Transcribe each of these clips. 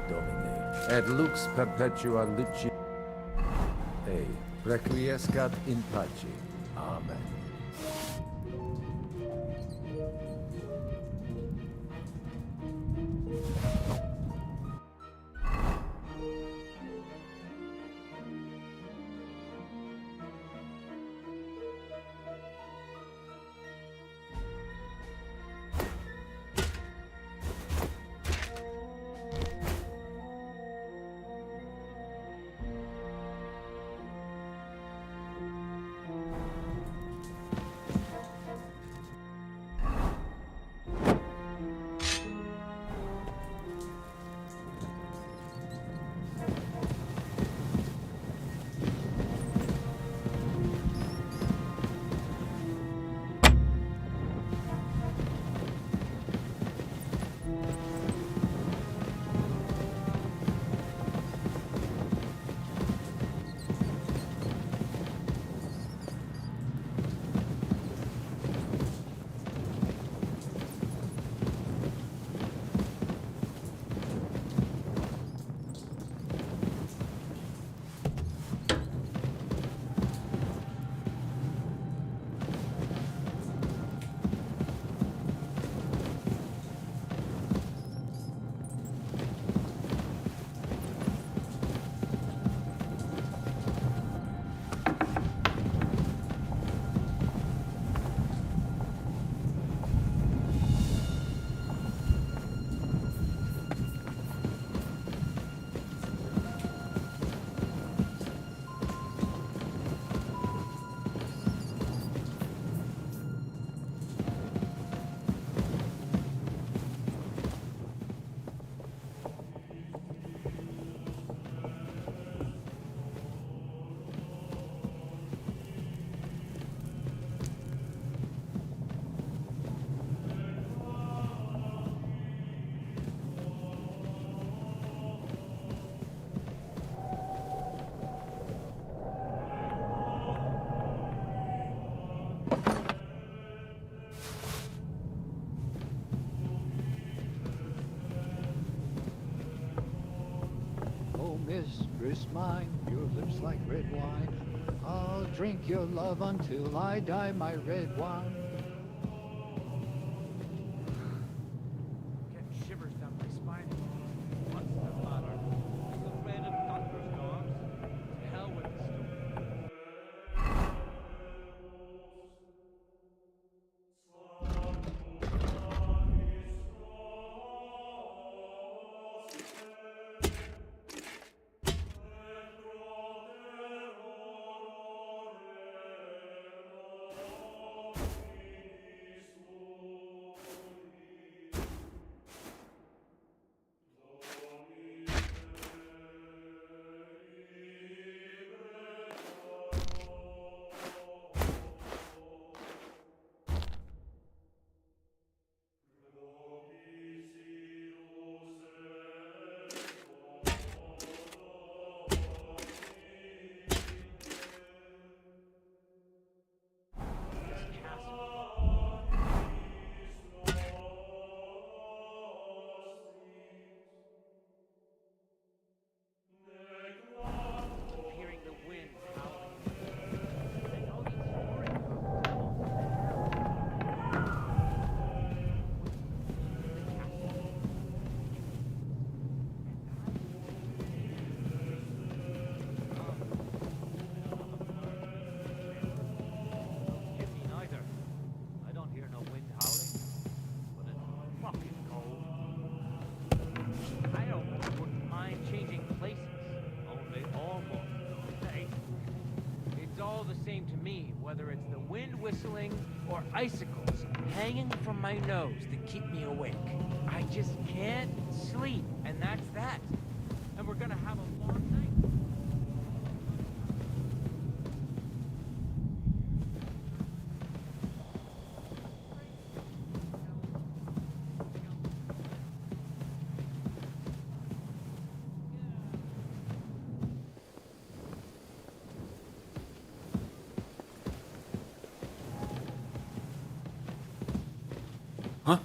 Domine, et lux perpetua lici requiescat in pace. Amen. Mistress mine, your lips like red wine. I'll drink your love until I die, my red wine. Getting shivers down my spine. What's the matter? Is it afraid of thunderstorms? To hell with the storm. me, whether it's the wind whistling or icicles hanging from my nose that keep me awake. I just can't sleep, and that's that. And we're gonna have a long night. Huh?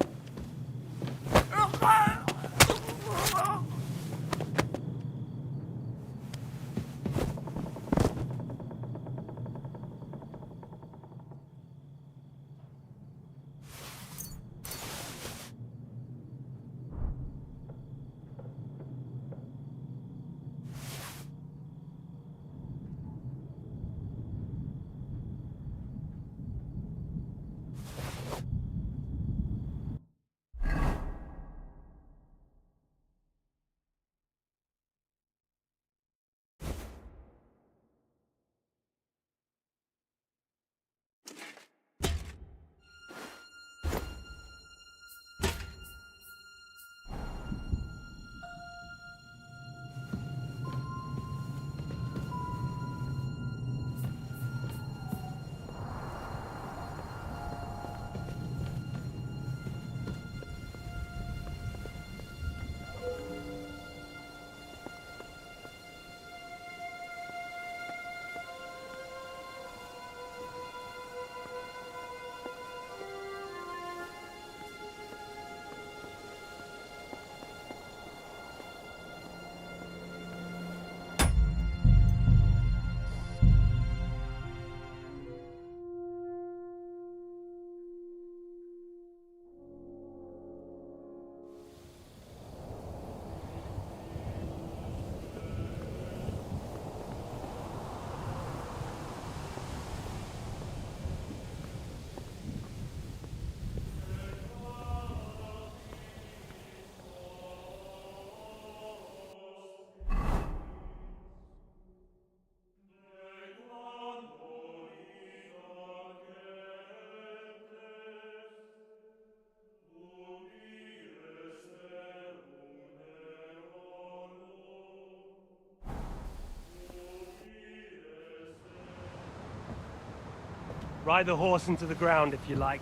Ride the horse into the ground if you like.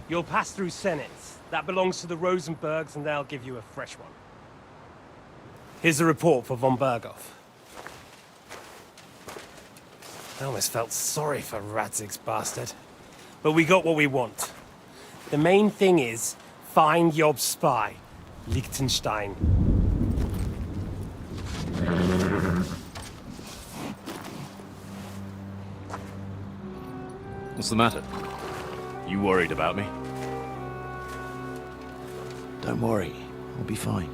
You'll pass through Senates. That belongs to the Rosenbergs, and they'll give you a fresh one. Here's a report for von Berghoff. I almost felt sorry for Radzig's bastard. But we got what we want. The main thing is, find Job's spy, Liechtenstein. What's the matter? You worried about me? Don't worry, we'll be fine.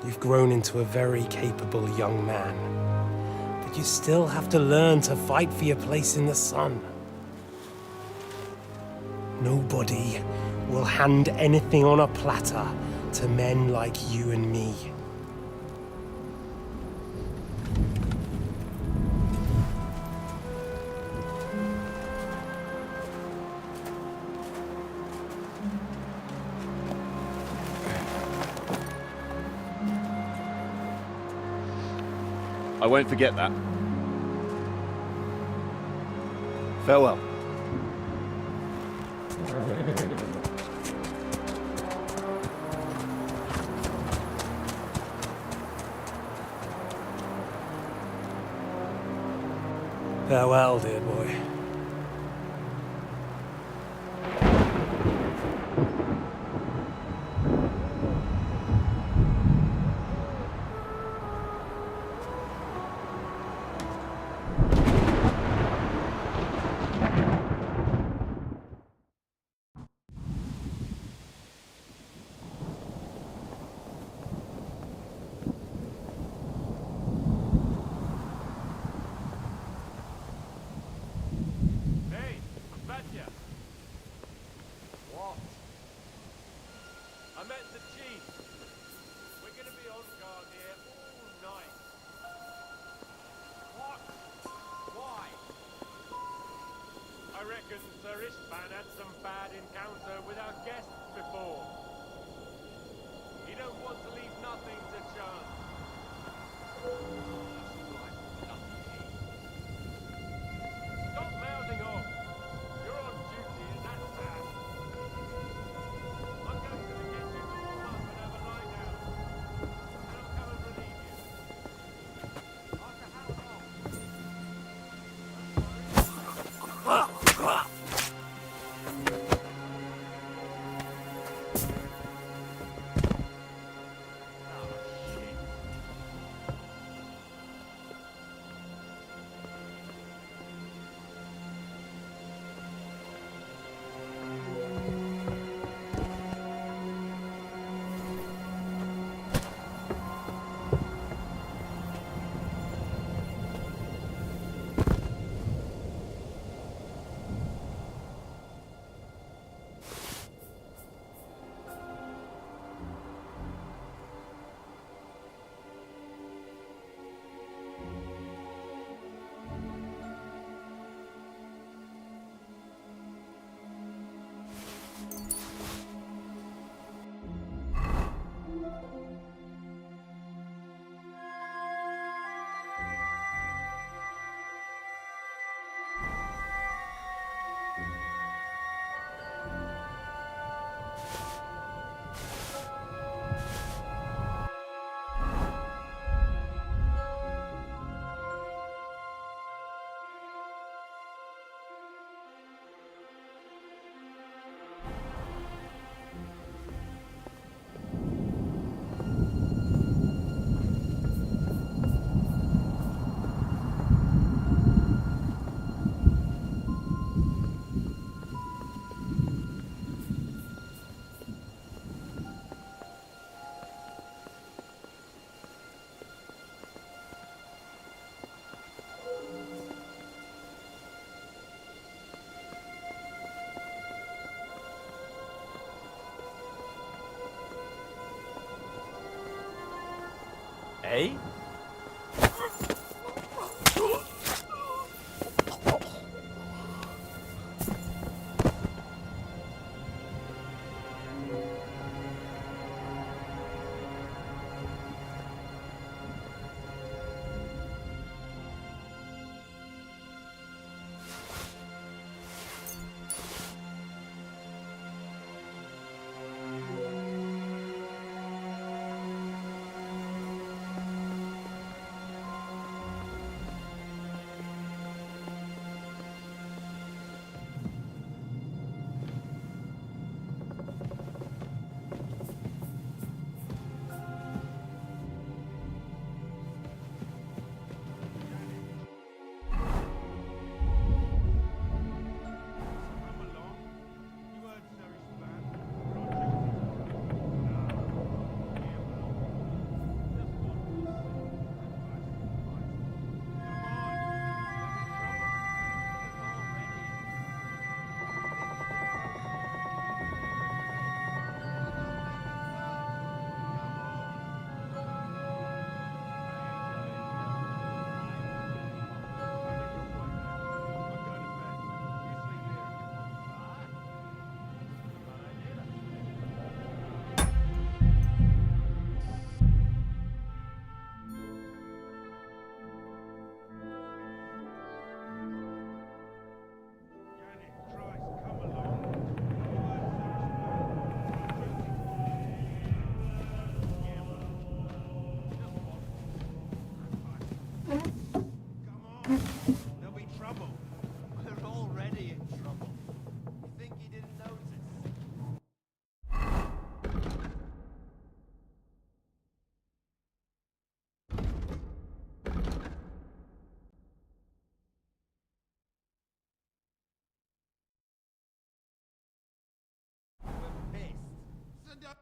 You've grown into a very capable young man. But you still have to learn to fight for your place in the sun. Nobody will hand anything on a platter to men like you and me. I won't forget that. Farewell. Farewell, dear boy. Master Istvan had some bad encounter with our guests before. He don't want to leave nothing to chance. Stop mouthing off. You're on duty and that's that. I'm going to the kitchen to warm up and have a lie down. And I'll come and relieve you. After how long? Eh? There'll be trouble. We're already in trouble. You think you didn't notice? We're pissed. So don't...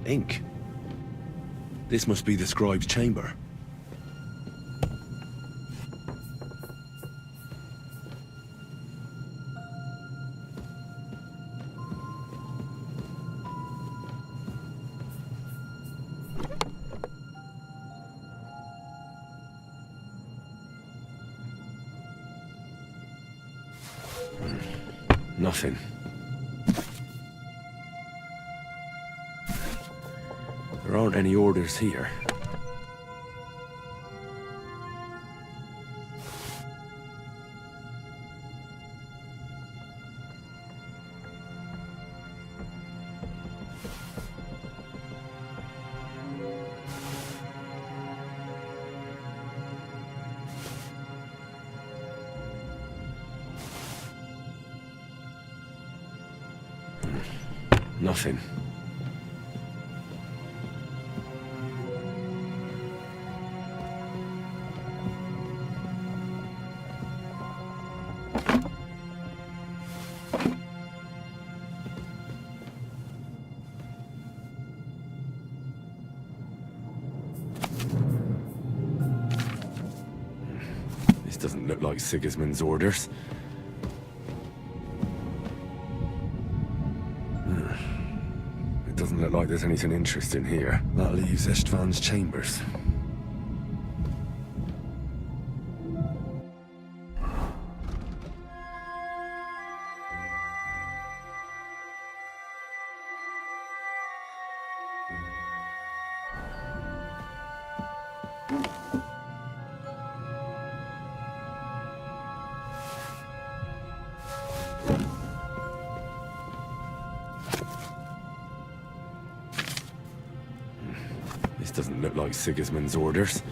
Ink. This must be the scribe's chamber. Nothing. There aren't any orders here. Nothing. This doesn't look like Sigismund's orders. Doesn't look like there's anything interesting here. That leaves Istvan's chambers. This doesn't look like Sigismund's orders.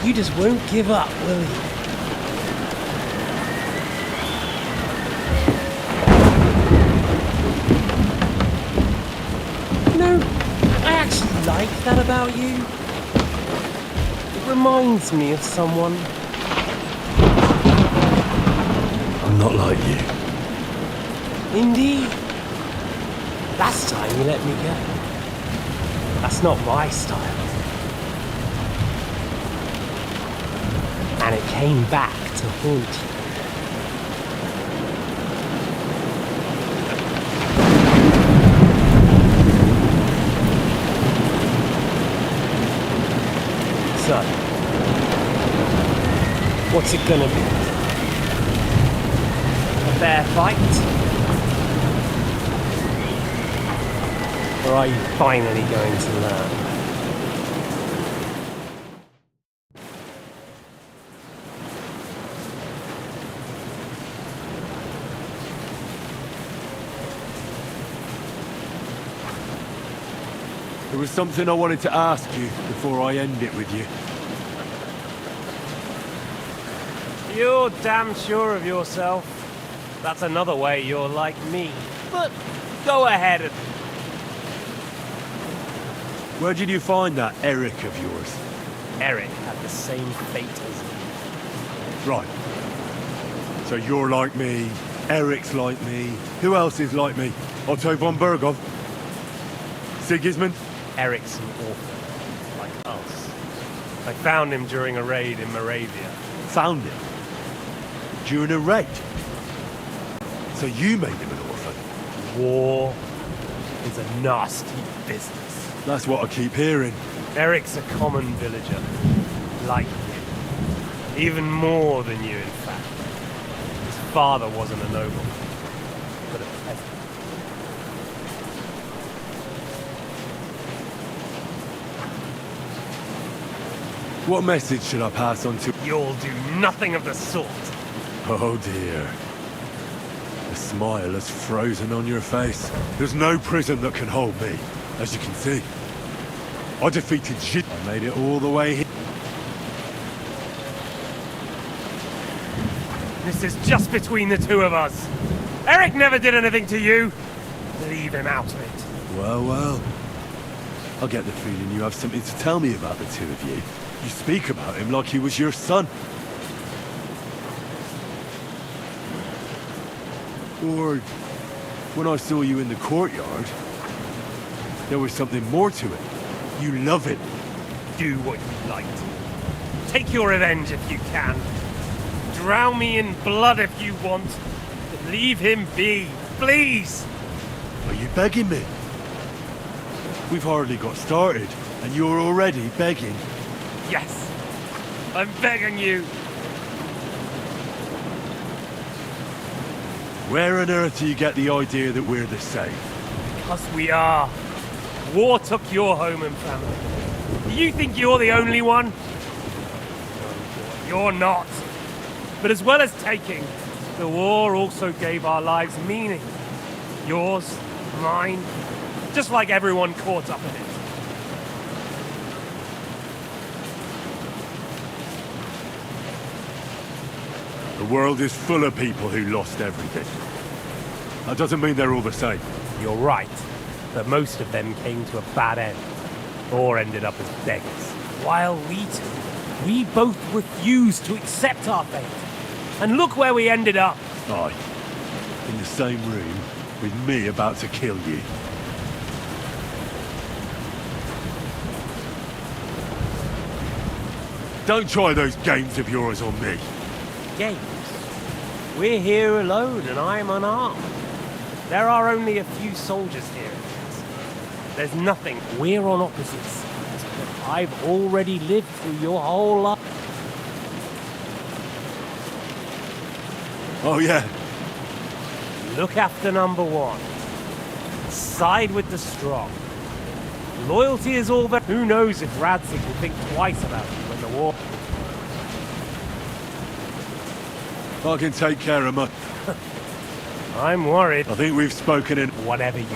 You just won't give up, will you? No, I actually like that about you. It reminds me of someone. I'm not like you. Indeed. Last time you let me go. That's not my style. And it came back to haunt you. What's it gonna be? A fair fight? Or are you finally going to learn? There was something I wanted to ask you before I end it with you. You're damn sure of yourself. That's another way you're like me. But go ahead and... Where did you find that Eric of yours? Eric had the same fate as me. Right. So you're like me, Eric's like me. Who else is like me? Otto von Bergov? Sigismund? Eric's an orphan, like us. I found him during a raid in Moravia. Found him? During a raid? So you made him an orphan? War is a nasty business. That's what I keep hearing. Eric's a common villager, like you. Even more than you, in fact. His father wasn't a noble, but a peasant. What message should I pass on to... You'll do nothing of the sort. Oh dear. The smile has frozen on your face. There's no prison that can hold me, as you can see. I defeated shit. I made it all the way here. This is just between the two of us. Eric never did anything to you. Leave him out of it. Well, well. I get the feeling you have something to tell me about the two of you. You speak about him like he was your son. Or when I saw you in the courtyard, there was something more to it. You love it. Do what you like. Take your revenge if you can. Drown me in blood if you want. But leave him be, please. Are you begging me? We've hardly got started, and you're already begging. Yes, I'm begging you. Where on earth do you get the idea that we're the same? Because we are. War took your home and family. Do you think you're the only one? You're not. But as well as taking, the war also gave our lives meaning. Yours, mine, just like everyone caught up in it. The world is full of people who lost everything. That doesn't mean they're all the same. You're right, but most of them came to a bad end, or ended up as beggars. While we both refused to accept our fate. And look where we ended up. Aye. In the same room, with me about to kill you. Don't try those games of yours on me. Games? We're here alone and I'm unarmed. There are only a few soldiers here. There's nothing. We're on opposite sides, but I've already lived through your whole life. Oh yeah? Look after number one. Side with the strong. Loyalty is all that. Who knows if Radzig will think twice about you when the war... I can take care of my... I'm worried. I think we've spoken in... Whatever you...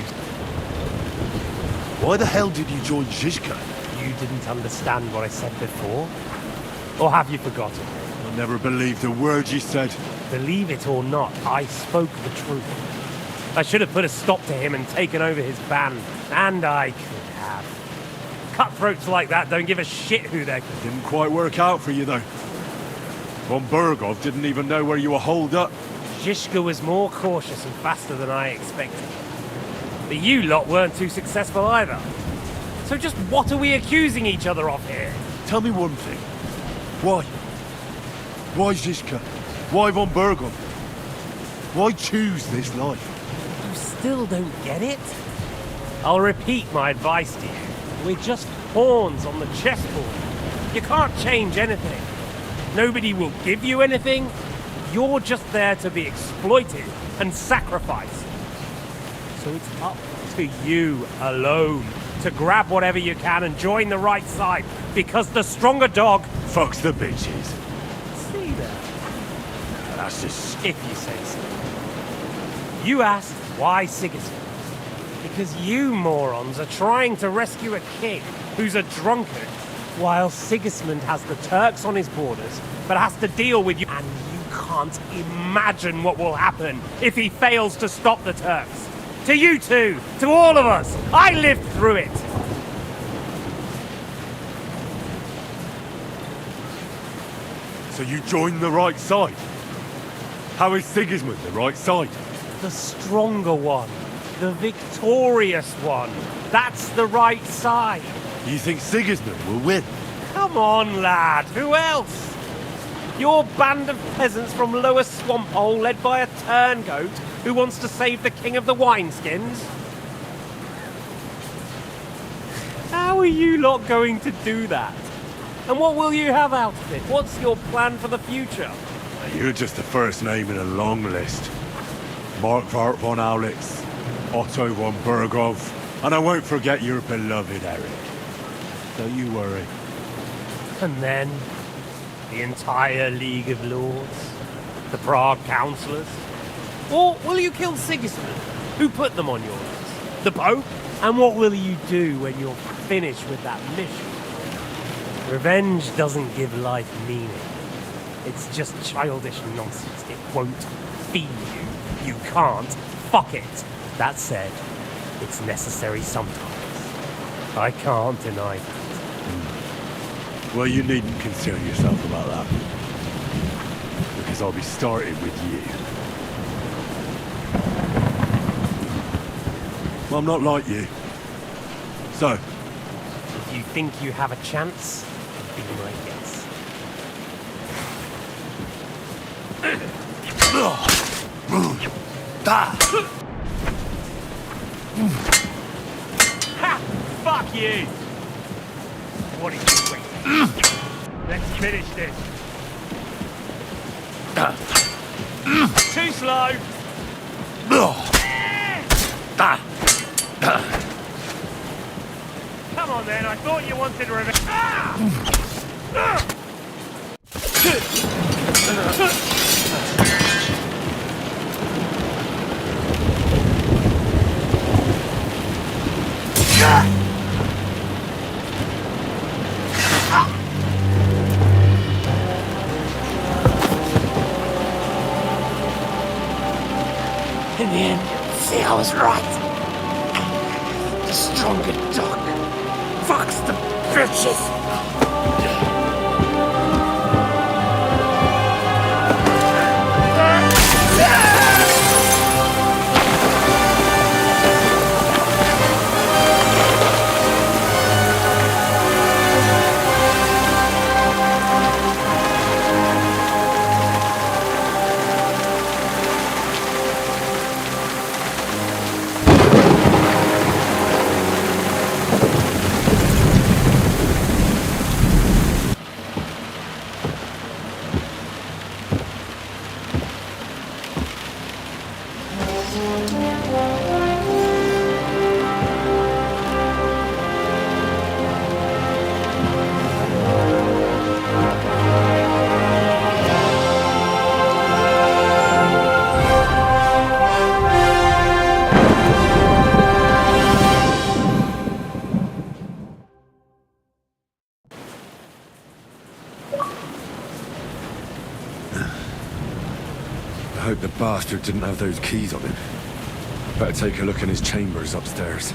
Why the hell did you join Zizka? You didn't understand what I said before? Or have you forgotten? I never believed a word you said. Believe it or not, I spoke the truth. I should have put a stop to him and taken over his band. And I could have. Cutthroats like that don't give a shit who they're... Didn't quite work out for you though. Von Bergov didn't even know where you were holed up. Zizka was more cautious and faster than I expected. But you lot weren't too successful either. So just what are we accusing each other of here? Tell me one thing. Why? Why Zizka? Why Von Bergov? Why choose this life? You still don't get it? I'll repeat my advice to you. We're just pawns on the chessboard. You can't change anything. Nobody will give you anything. You're just there to be exploited and sacrificed. So it's up to you alone to grab whatever you can and join the right side, because the stronger dog Fucks the bitches. see that. That's just... If you say so. You asked why Sigismund? Because you morons are trying to rescue a king who's a drunkard, while Sigismund has the Turks on his borders, but has to deal with you. And you can't imagine what will happen if he fails to stop the Turks. To you two, to all of us, I lived through it. So you joined the right side? How is Sigismund the right side? The stronger one, the victorious one. That's the right side. You think Sigismund will win? Come on, lad, who else? Your band of peasants from Lower Swamphole led by a turngoat who wants to save the king of the wineskins? How are you lot going to do that? And what will you have out of it? What's your plan for the future? You're just the first name in a long list. Mark von Aulitz, Otto von Berghoff, and I won't forget your beloved Eric. Don't you worry. And then, the entire League of Lords? The Prague Councillors? Or will you kill Sigismund? Who put them on your list? The Pope? And what will you do when you're finished with that mission? Revenge doesn't give life meaning. It's just childish nonsense. It won't feed you. You can't fuck it. That said, it's necessary sometimes. I can't deny that. Well, you needn't concern yourself about that. Because I'll be starting with you. Well, I'm not like you. So, If you think you have a chance, be my guest. Ha! Fuck you! What are you waiting? Let's finish this. Too slow! Come on then, I thought you wanted revenge. In the end, see, I was right. The stronger dog fucks the bitches. I hope the bastard didn't have those keys on him. Better take a look in his chambers upstairs.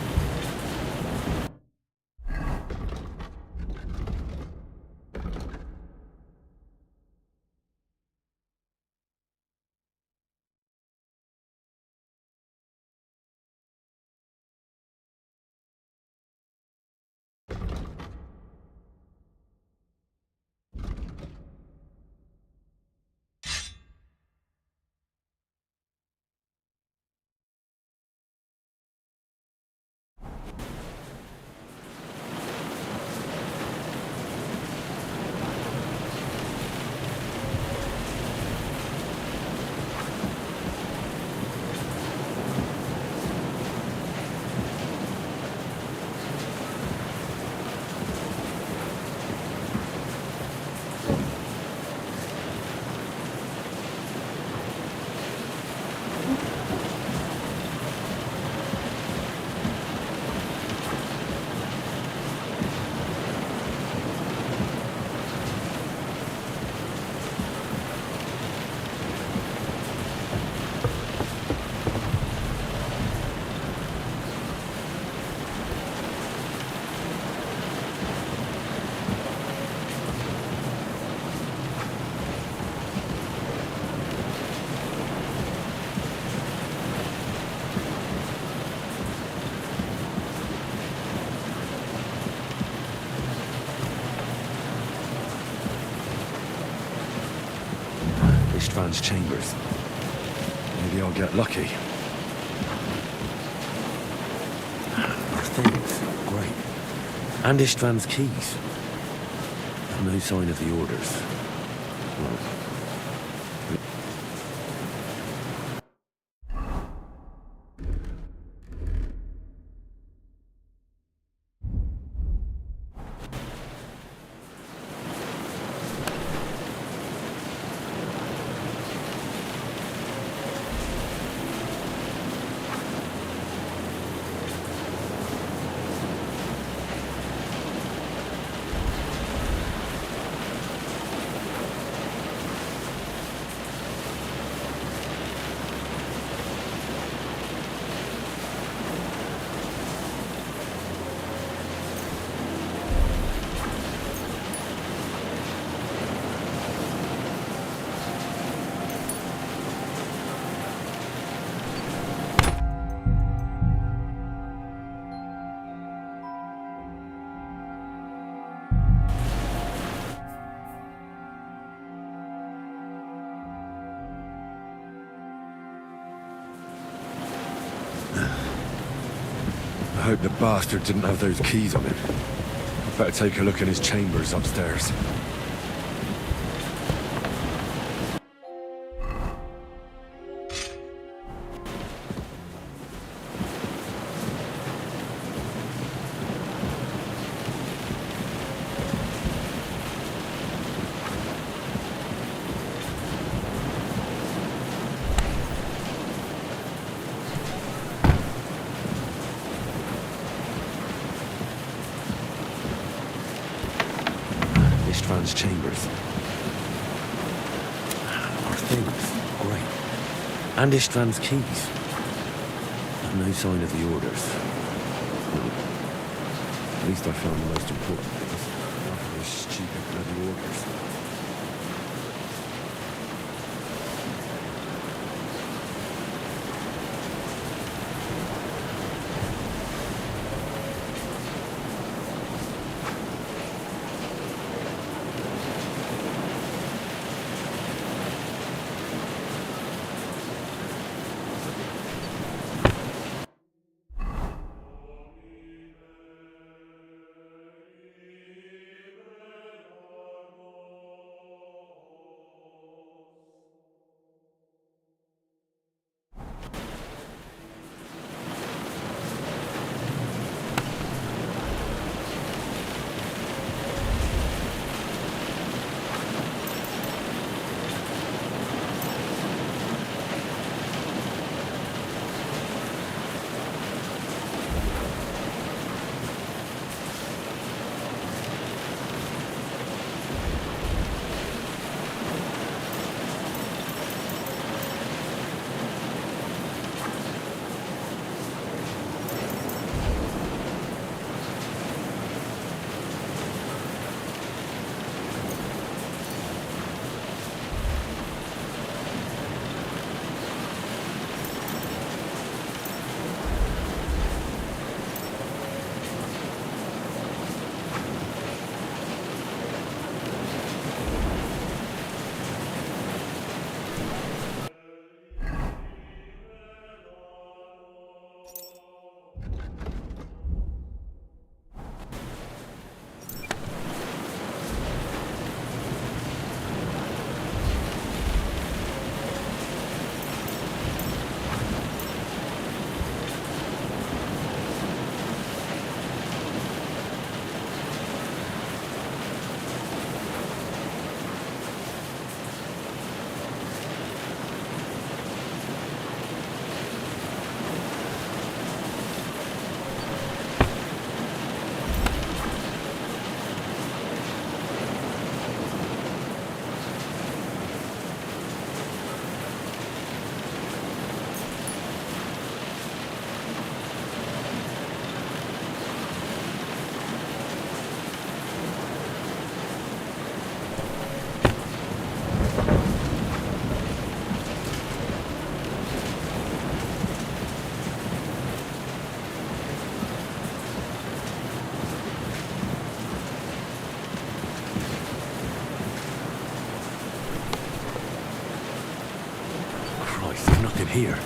István's chambers. Maybe I'll get lucky. Our things. Great. And István's keys. No sign of the orders. Well, I hope the bastard didn't have those keys on him. I'd better take a look in his chambers upstairs. István's chambers. Our things. Great. And István's keys. No sign of the orders. At least I found the most important things. Not those stupid bloody orders. I see nothing here.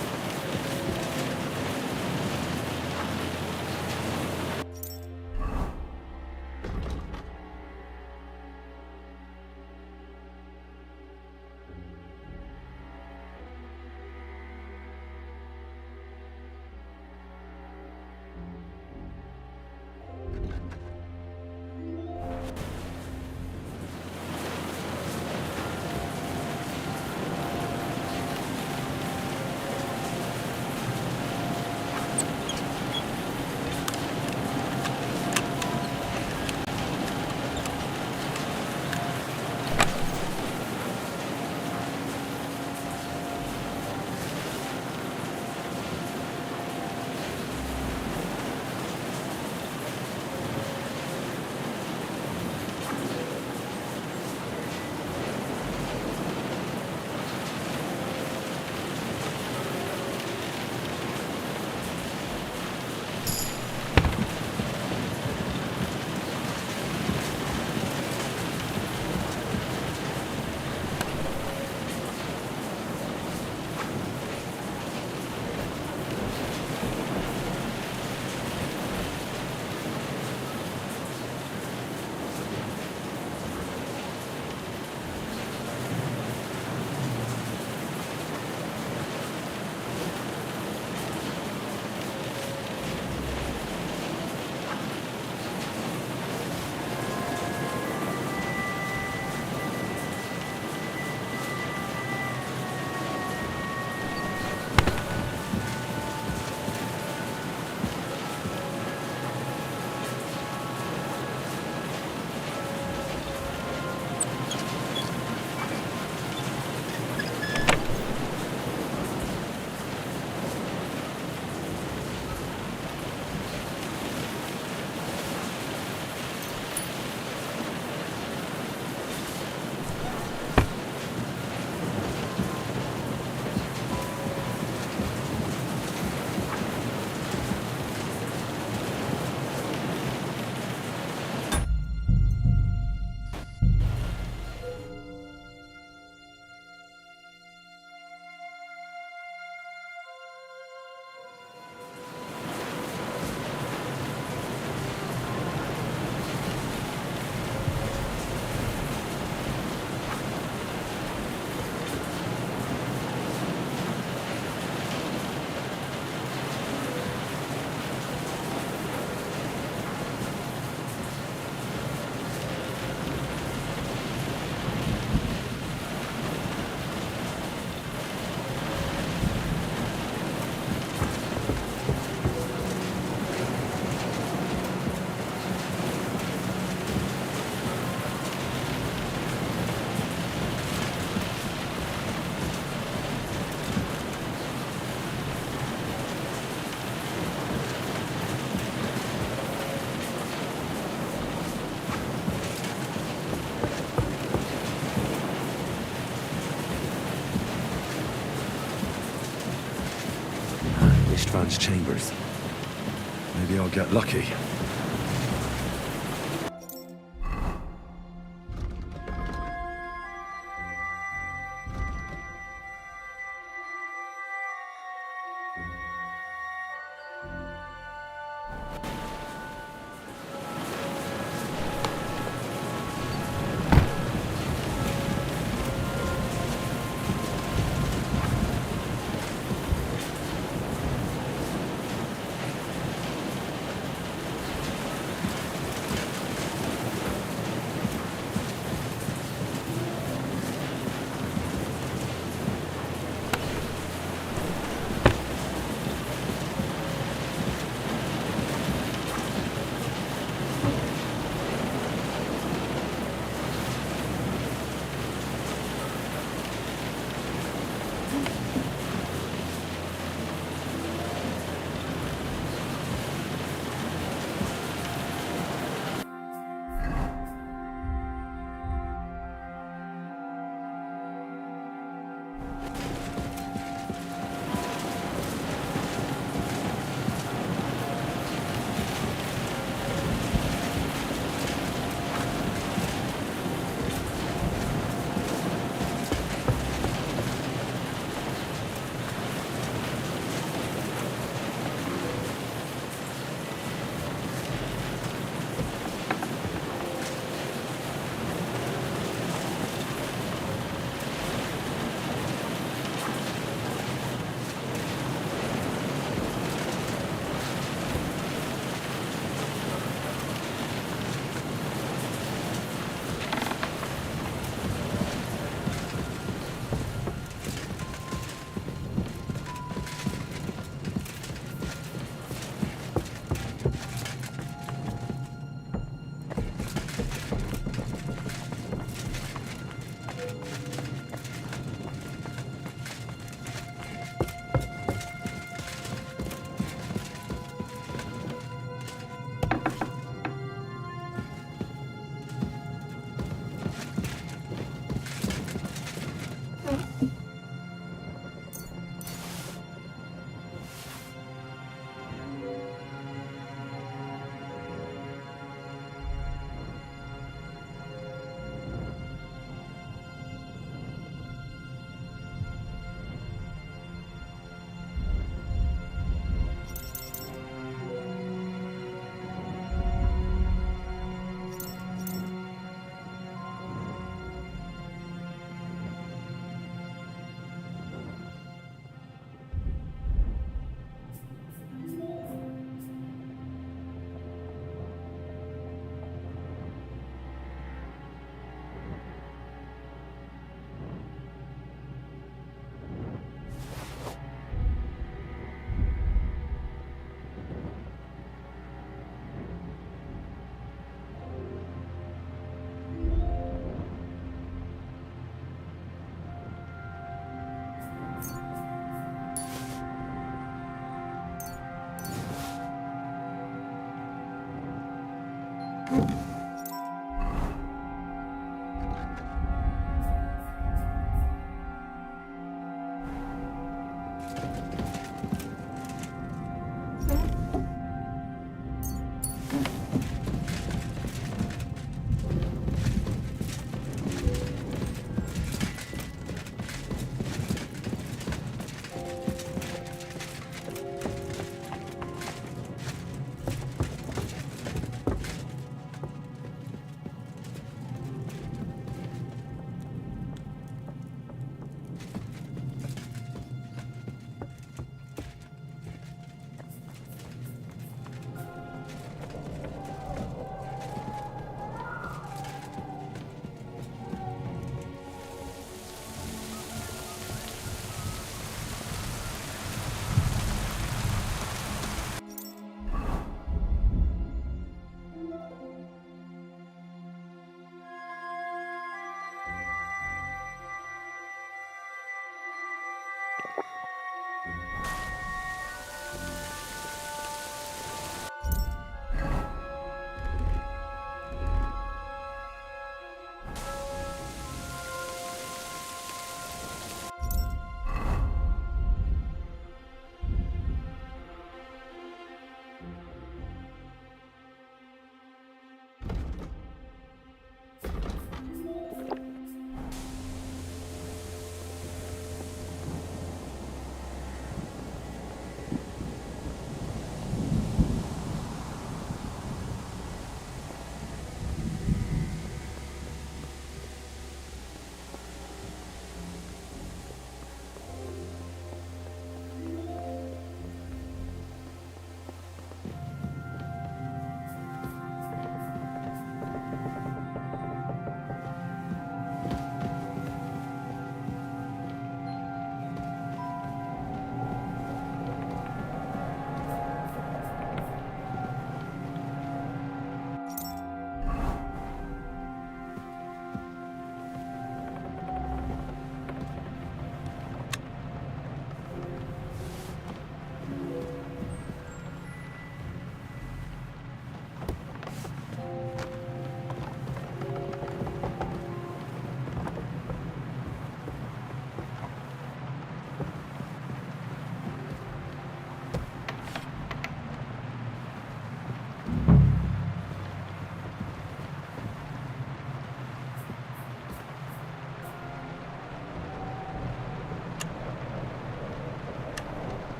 Istvan's chambers. Maybe I'll get lucky.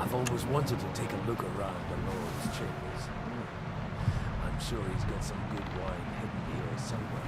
I've always wanted to take a look around the Lord's chambers. I'm sure he's got some good wine hidden here somewhere.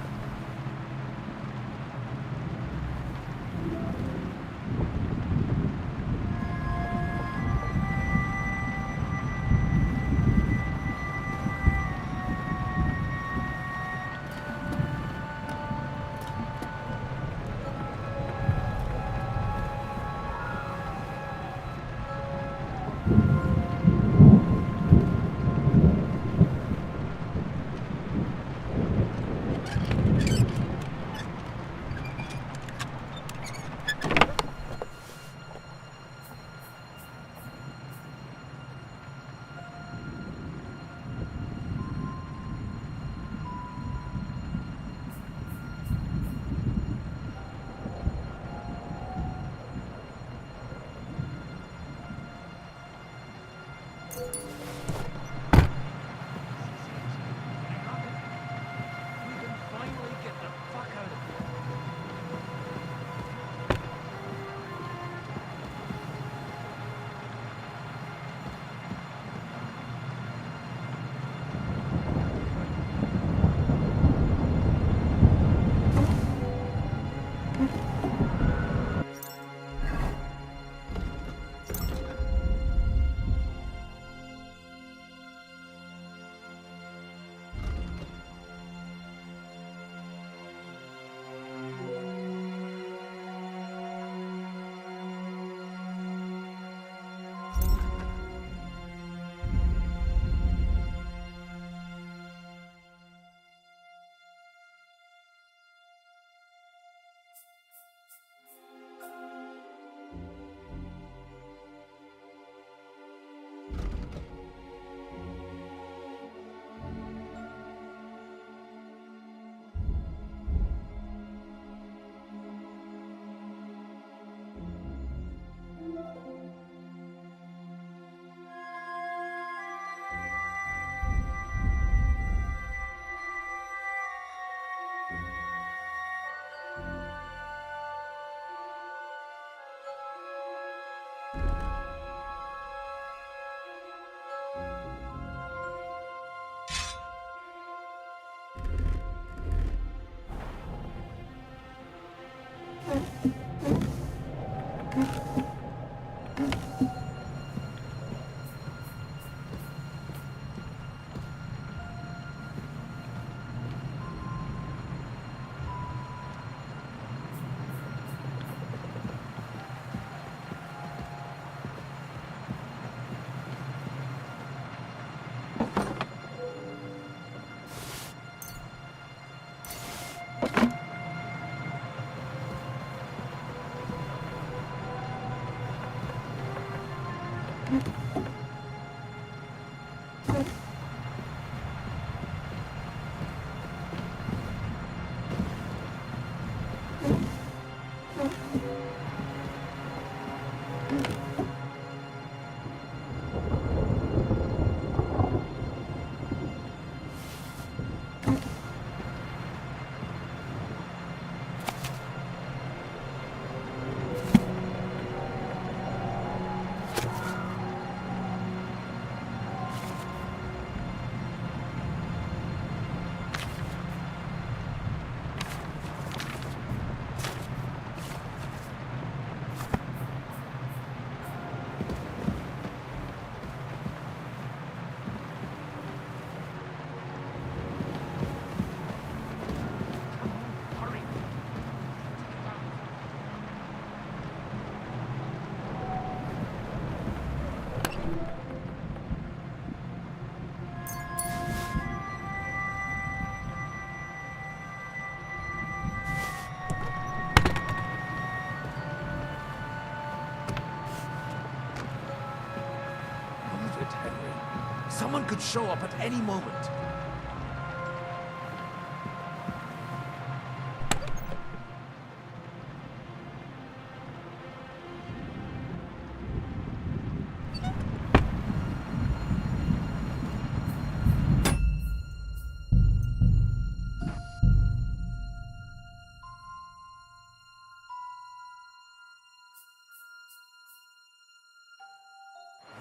Someone could show up at any moment.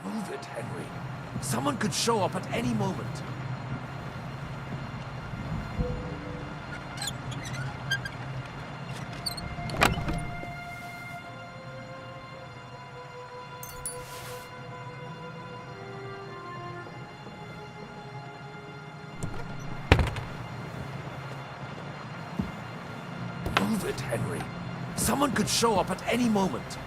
Move it, Henry. Someone could show up at any moment. Move it, Henry. Someone could show up at any moment.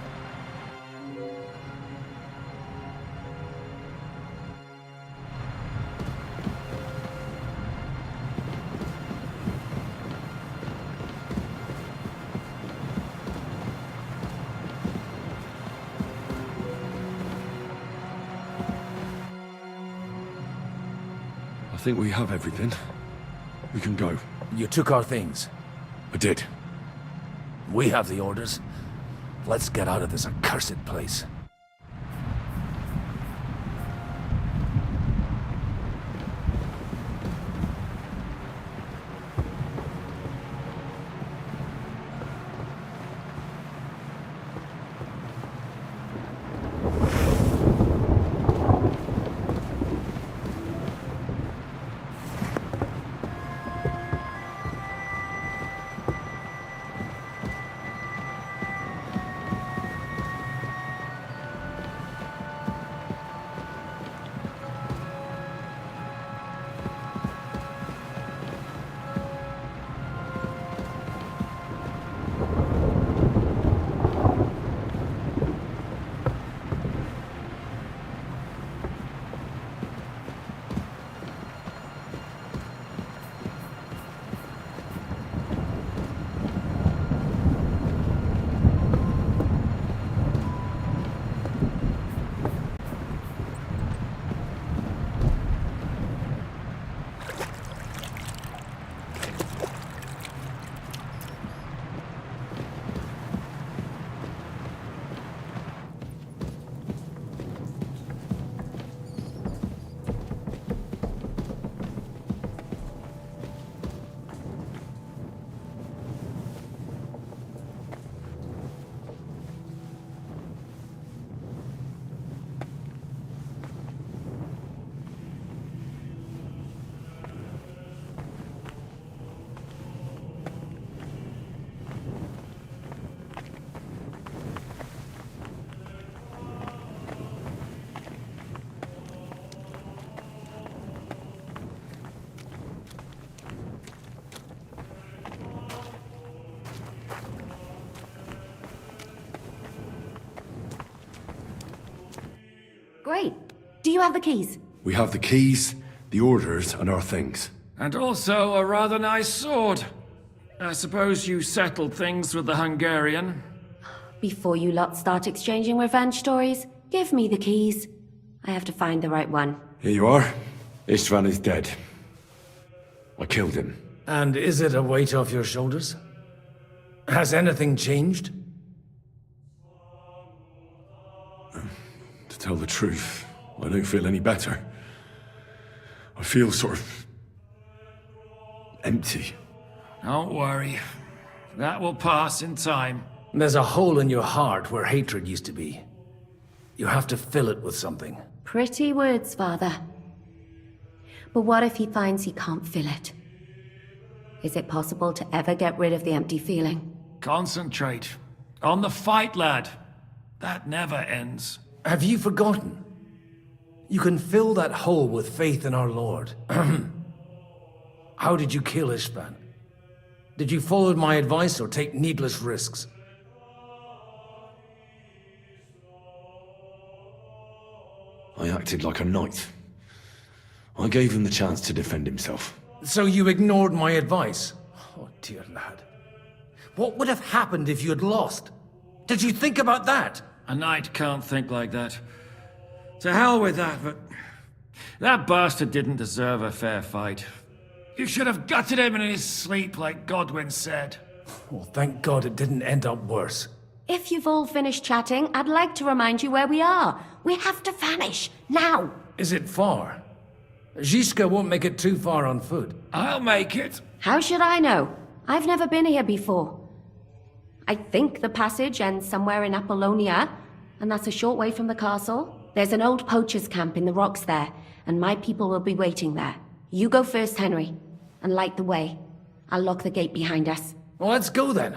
I think we have everything. We can go. You took our things. I did. We have the orders. Let's get out of this accursed place. Great. Do you have the keys? We have the keys, the orders, and our things. And also a rather nice sword. I suppose you settled things with the Hungarian. Before you lot start exchanging revenge stories, give me the keys. I have to find the right one. Here you are. Istvan is dead. I killed him. And is it a weight off your shoulders? Has anything changed? To tell the truth, I don't feel any better. I feel sort of... empty. Don't worry. That will pass in time. There's a hole in your heart where hatred used to be. You have to fill it with something. Pretty words, Father. But what if he finds he can't fill it? Is it possible to ever get rid of the empty feeling? Concentrate. On the fight, lad. That never ends. Have you forgotten? You can fill that hole with faith in our Lord. How did you kill Istvan? Did you follow my advice or take needless risks? I acted like a knight. I gave him the chance to defend himself. So you ignored my advice? Oh, dear lad. What would have happened if you had lost? Did you think about that? A knight can't think like that. To hell with that, but... that bastard didn't deserve a fair fight. You should have gutted him in his sleep, like Godwin said. Well, thank God it didn't end up worse. If you've all finished chatting, I'd like to remind you where we are. We have to vanish, now! Is it far? Zizka won't make it too far on foot. I'll make it. How should I know? I've never been here before. I think the passage ends somewhere in Apollonia, and that's a short way from the castle. There's an old poacher's camp in the rocks there, and my people will be waiting there. You go first, Henry, and light the way. I'll lock the gate behind us. Well, let's go then.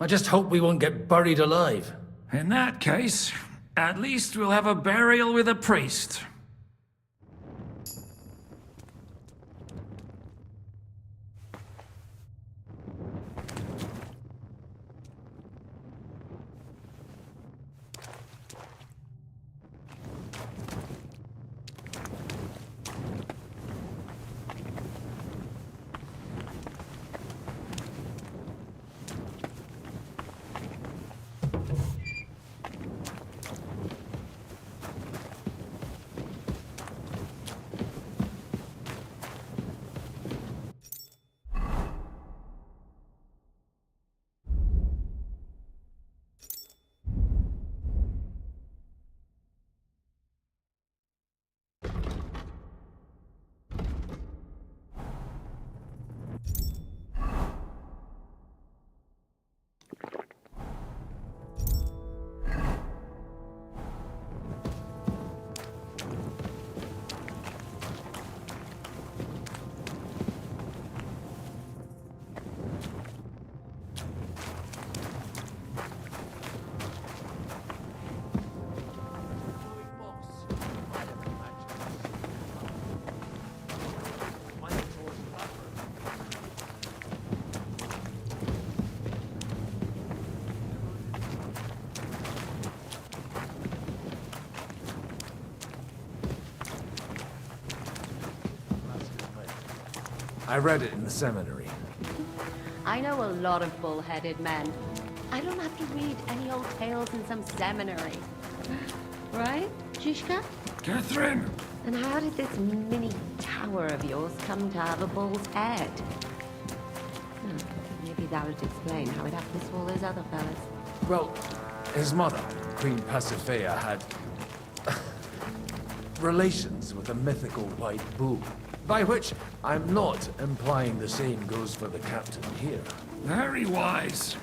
I just hope we won't get buried alive. In that case, at least we'll have a burial with a priest. I read it in the seminary. I know a lot of bull-headed men. I don't have to read any old tales in some seminary. Right, Zizka? Catherine! And how did this mini tower of yours come to have a bull's head? Maybe that would explain how it happened to all those other fellas. Well, his mother, Queen Pasiphae, had relations with a mythical white bull. By which, I'm not implying the same goes for the captain here. Very wise.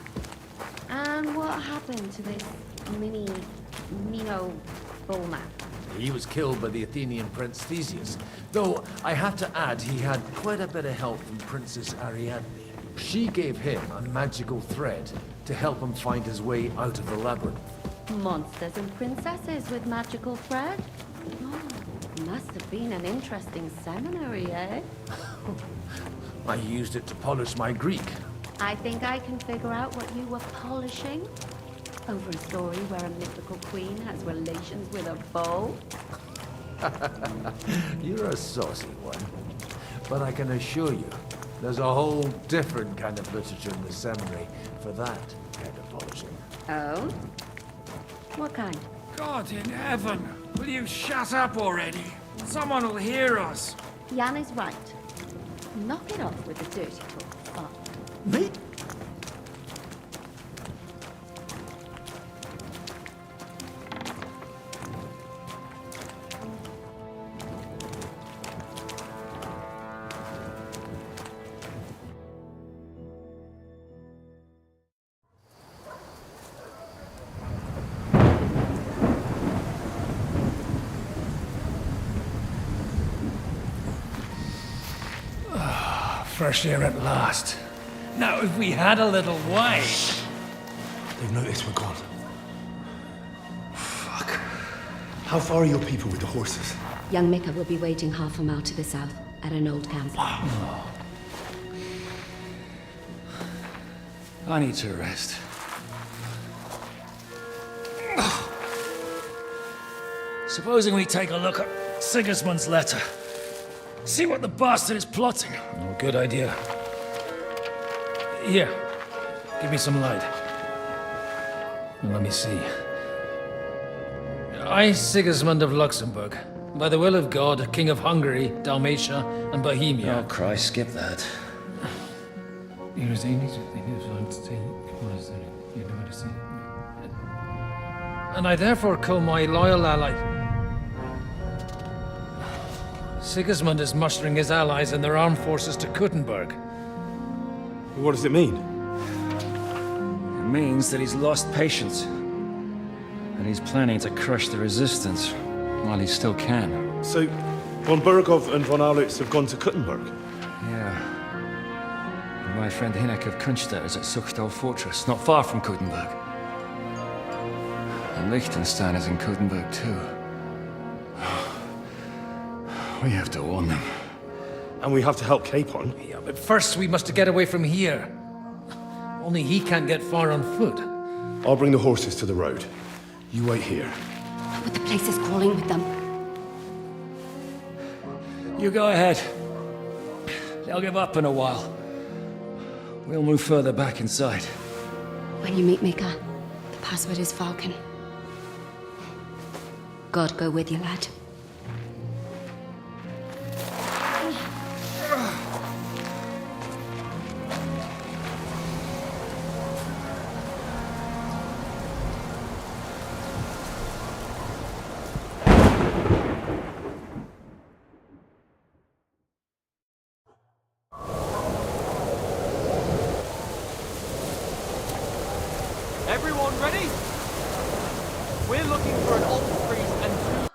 And what happened to this Mino bullman? He was killed by the Athenian prince Theseus, though I have to add he had quite a bit of help from Princess Ariadne. She gave him a magical thread to help him find his way out of the labyrinth. Monsters and princesses with magical thread? Oh, must have been an interesting seminary, eh? I used it to polish my Greek. I think I can figure out what you were polishing. Over a story where a mythical queen has relations with a bull? You're a saucy one. But I can assure you, there's a whole different kind of literature in the seminary for that kind of polishing. Oh? What kind? God in heaven, will you shut up already? Someone will hear us. Jan is right. Knock it off with the dirty talk, Father. Me? Fresh air at last. Now, if we had a little wine... They've noticed we're gone. Fuck. How far are your people with the horses? Young Mika will be waiting half a mile to the south, at an old camp. I need to rest. Supposing we take a look at Sigismund's letter. See what the bastard is plotting. Oh, good idea. Here, give me some light. Let me see. I, Sigismund of Luxembourg, by the will of God, King of Hungary, Dalmatia, and Bohemia. Oh, Christ, skip that. And I therefore call my loyal ally... Sigismund is mustering his allies and their armed forces to Kuttenberg. What does it mean? It means that he's lost patience. And he's planning to crush the resistance while he still can. So, von Burgov and von Aulitz have gone to Kuttenberg? Yeah. And my friend Hinek of Kunstadt is at Suchtal Fortress, not far from Kuttenberg. And Liechtenstein is in Kuttenberg too. We have to warn them. And we have to help Capon? Yeah, but first we must get away from here. Only he can't get far on foot. I'll bring the horses to the road. You wait here. But the place is crawling with them. You go ahead. They'll give up in a while. We'll move further back inside. When you meet Mika, the password is Falcon. God go with you, lad. Everyone ready? We're looking for an old priest and two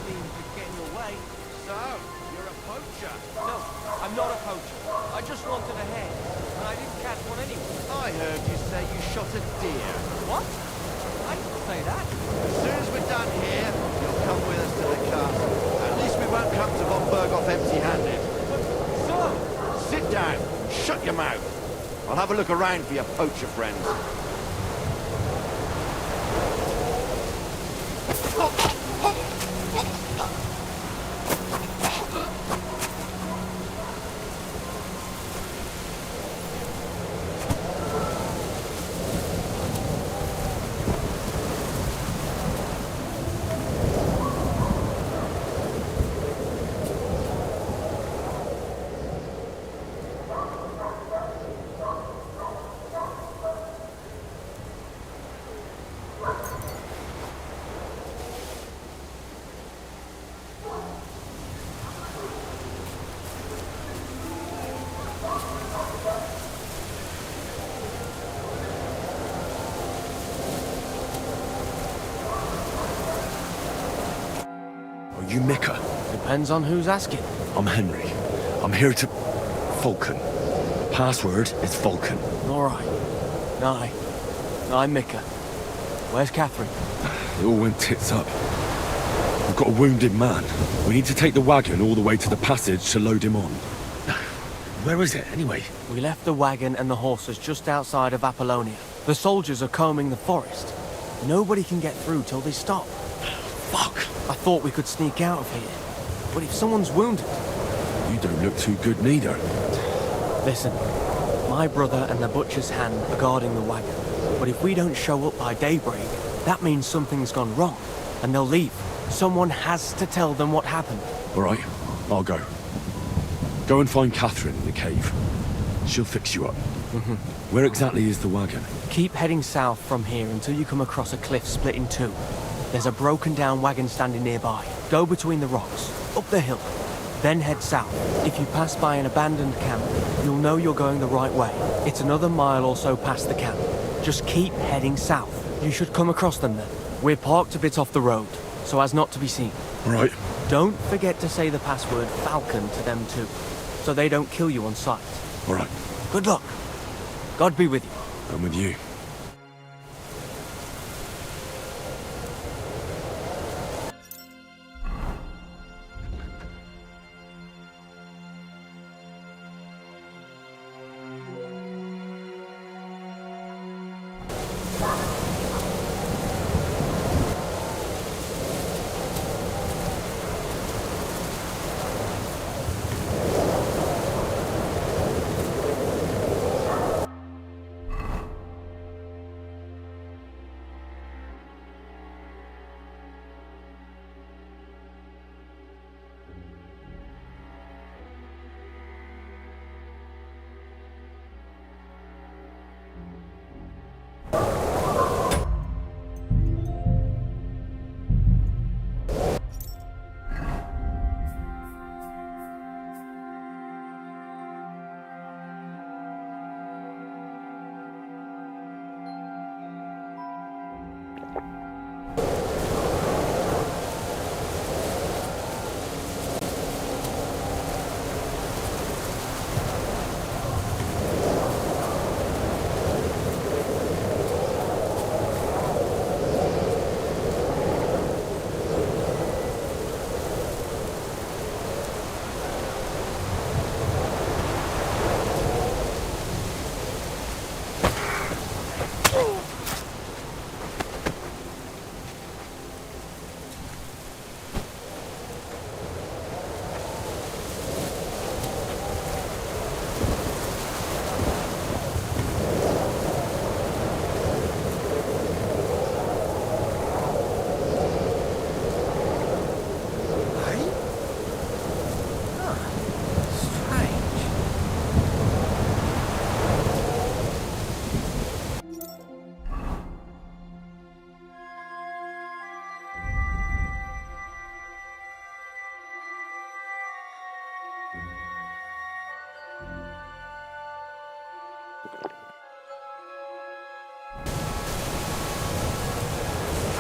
theme could get in your way. So, you're a poacher? No, I'm not a poacher. I just wanted a hare, and I didn't catch one anyway. I heard you say you shot a deer. What? I didn't say that. As soon as we're done here, you'll come with us to the castle. At least we won't come to von Berghoff empty-handed. But, sir! Sit down. Shut your mouth. I'll have a look around for your poacher friends. Are you Mika? Depends on who's asking. I'm Henry. I'm here to... Falcon. Password is Falcon. Alright. No, I'm Mika. Where's Catherine? It all went tits up. We've got a wounded man. We need to take the wagon all the way to the passage to load him on. Where is it, anyway? We left the wagon and the horses just outside of Apollonia. The soldiers are combing the forest. Nobody can get through till they stop. Fuck! I thought we could sneak out of here. But if someone's wounded... You don't look too good neither. Listen, my brother and the butcher's hand are guarding the wagon. But if we don't show up by daybreak, that means something's gone wrong. And they'll leave. Someone has to tell them what happened. All right, I'll go. Go and find Catherine in the cave. She'll fix you up. Where exactly is the wagon? Keep heading south from here until you come across a cliff split in two. There's a broken down wagon standing nearby. Go between the rocks, up the hill, then head south. If you pass by an abandoned camp, you'll know you're going the right way. It's another mile or so past the camp. Just keep heading south. You should come across them then. We're parked a bit off the road, so as not to be seen. All right. Don't forget to say the password Falcon to them too, so they don't kill you on sight. All right. Good luck. God be with you. I'm with you.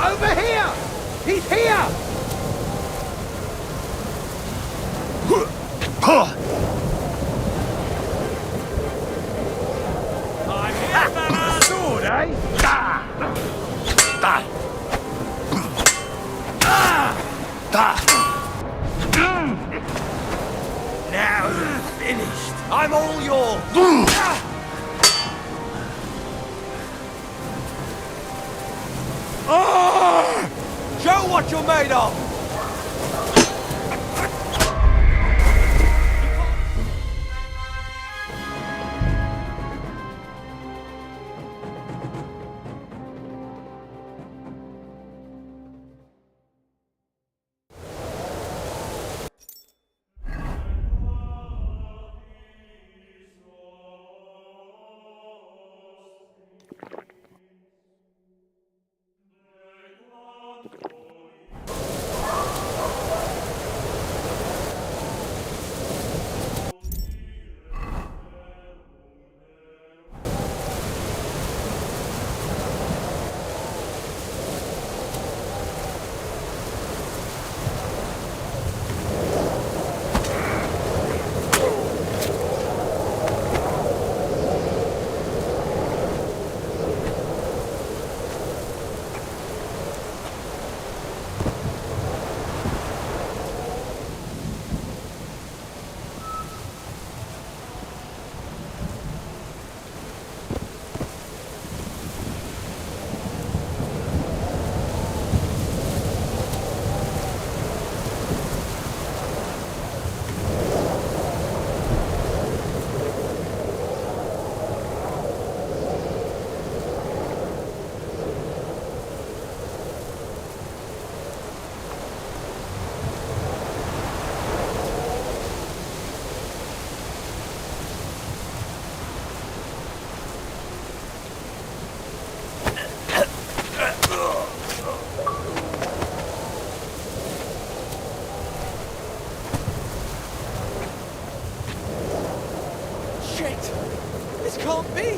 Over here! He's here! Now you're finished. I'm all yours. Show what you're made of. Can't be!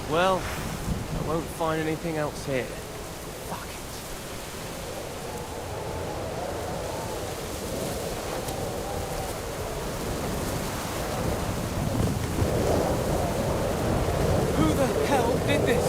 Well, I won't find anything else here. Fuck it. Who the hell did this?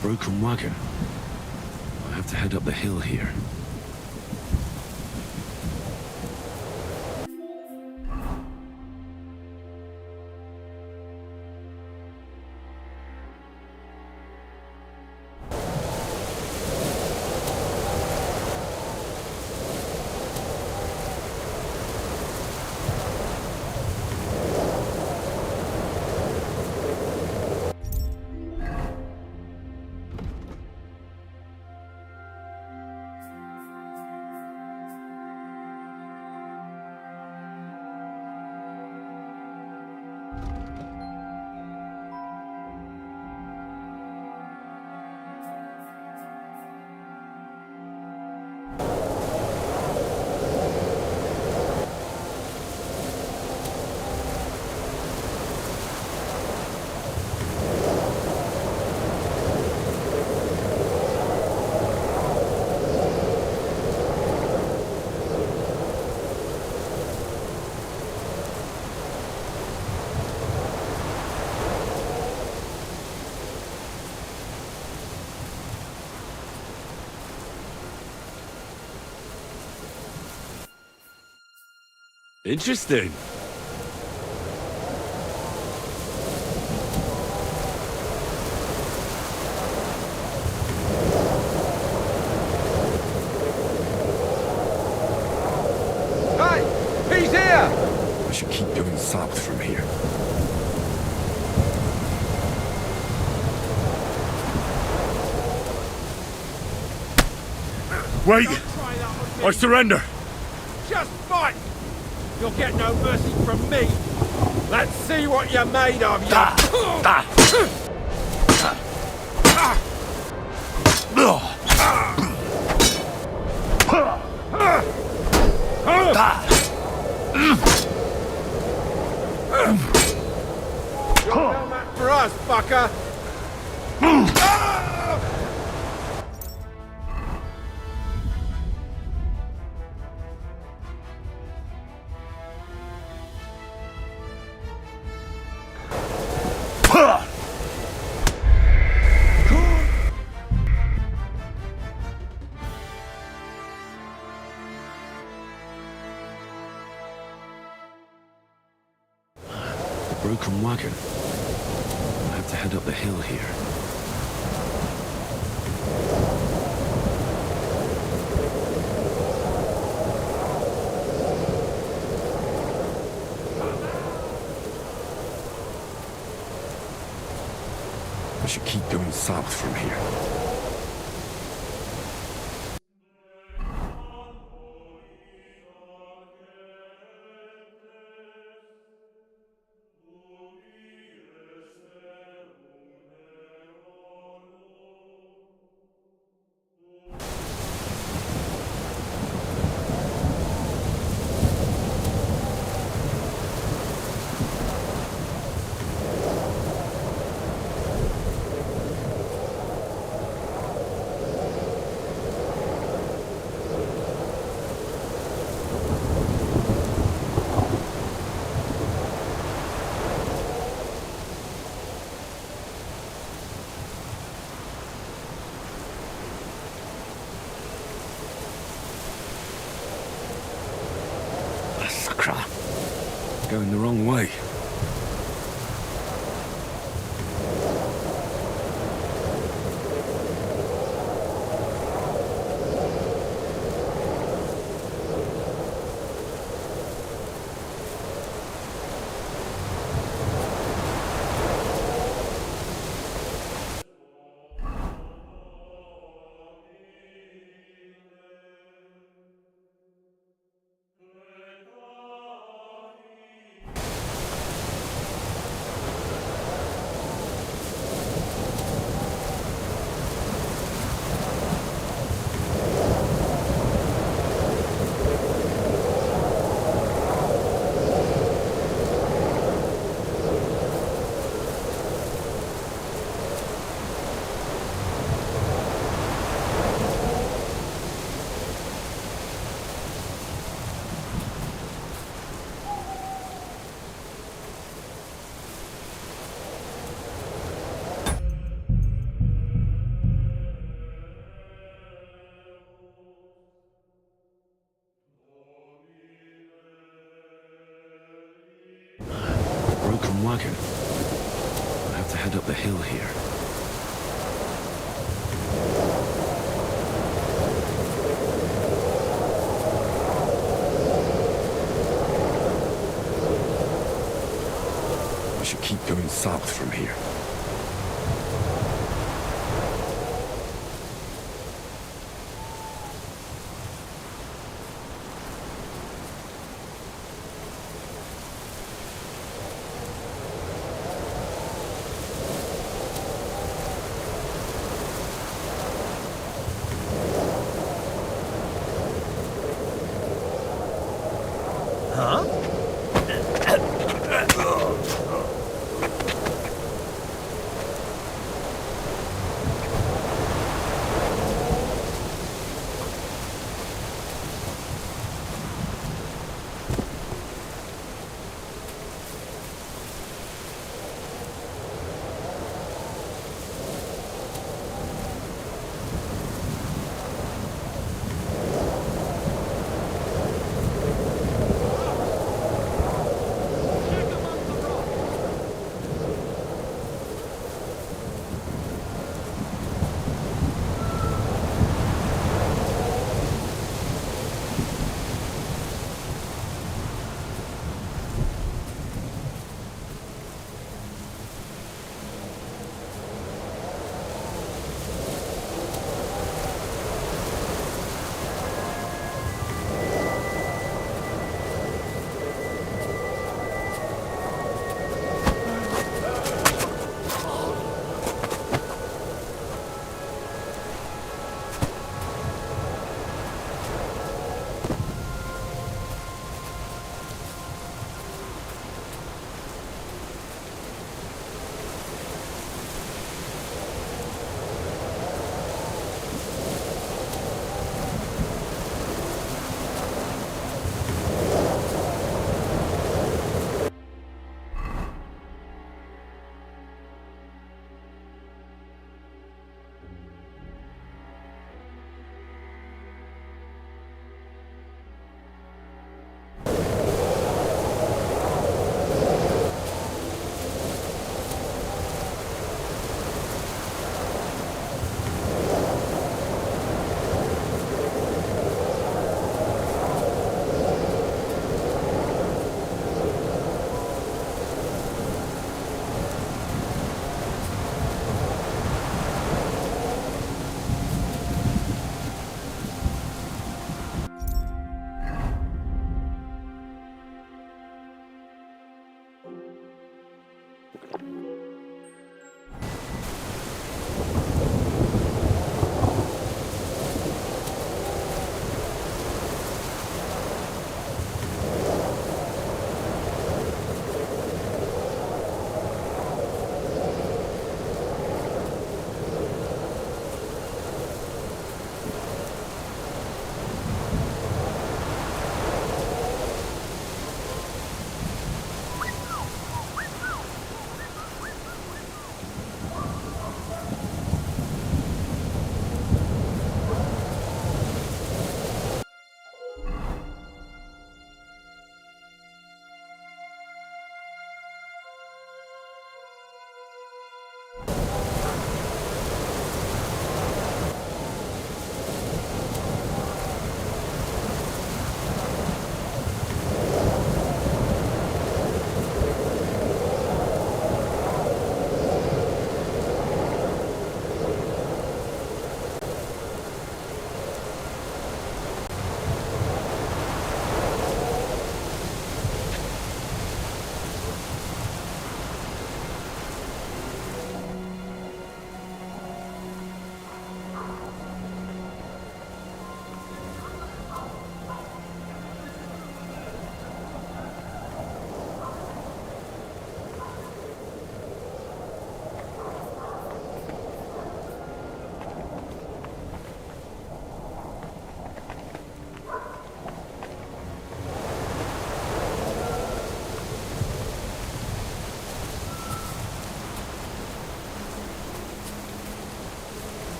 Broken wagon. I have to head up the hill here. Interesting. Hey! He's here! I should keep going south from here. Wait! I surrender! Just fight! You'll get no mercy from me. Let's see what you're made of, you... You're no match for us, fucker! Broken wagon. I have to head up the hill here. I should keep going south from here. Going the wrong way. Broken wagon. I have to head up the hill here. I should keep going south from here.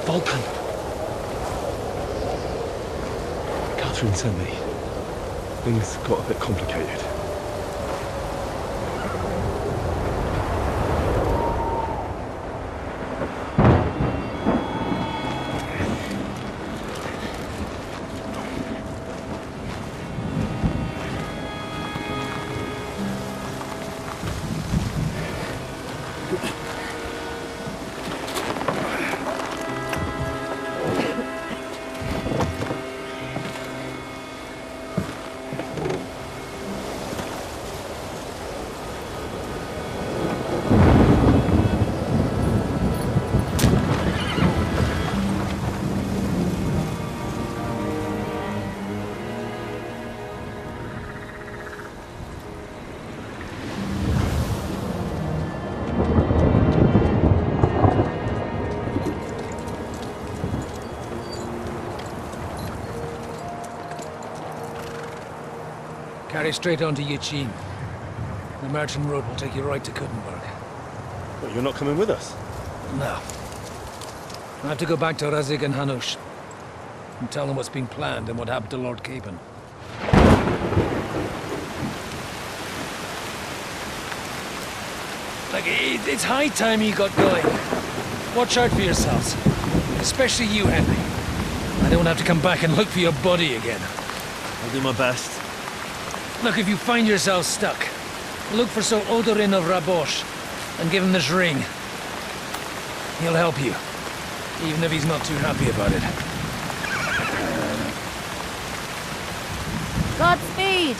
Vulcan! Catherine sent me. Things got a bit complicated. Carry straight on to Yichin. The merchant road will take you right to Kuttenberg. But you're not coming with us? No. I have to go back to Razik and Hanush and tell them what's been planned and what happened to Lord Capon. Like, it's high time you got going. Watch out for yourselves. Especially you, Henry. I don't have to come back and look for your body again. I'll do my best. Look, if you find yourself stuck, look for Sir Odorin of Rabosh and give him this ring. He'll help you, even if he's not too happy about it. Godspeed!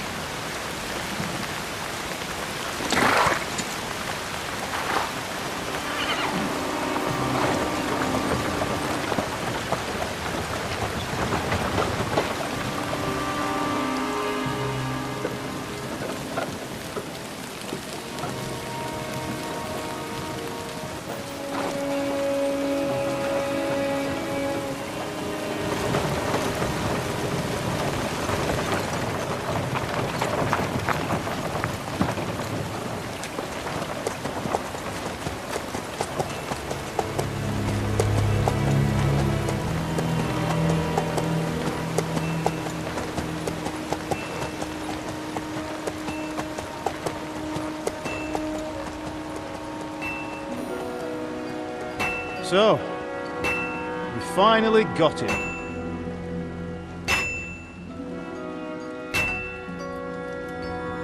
So, we finally got him.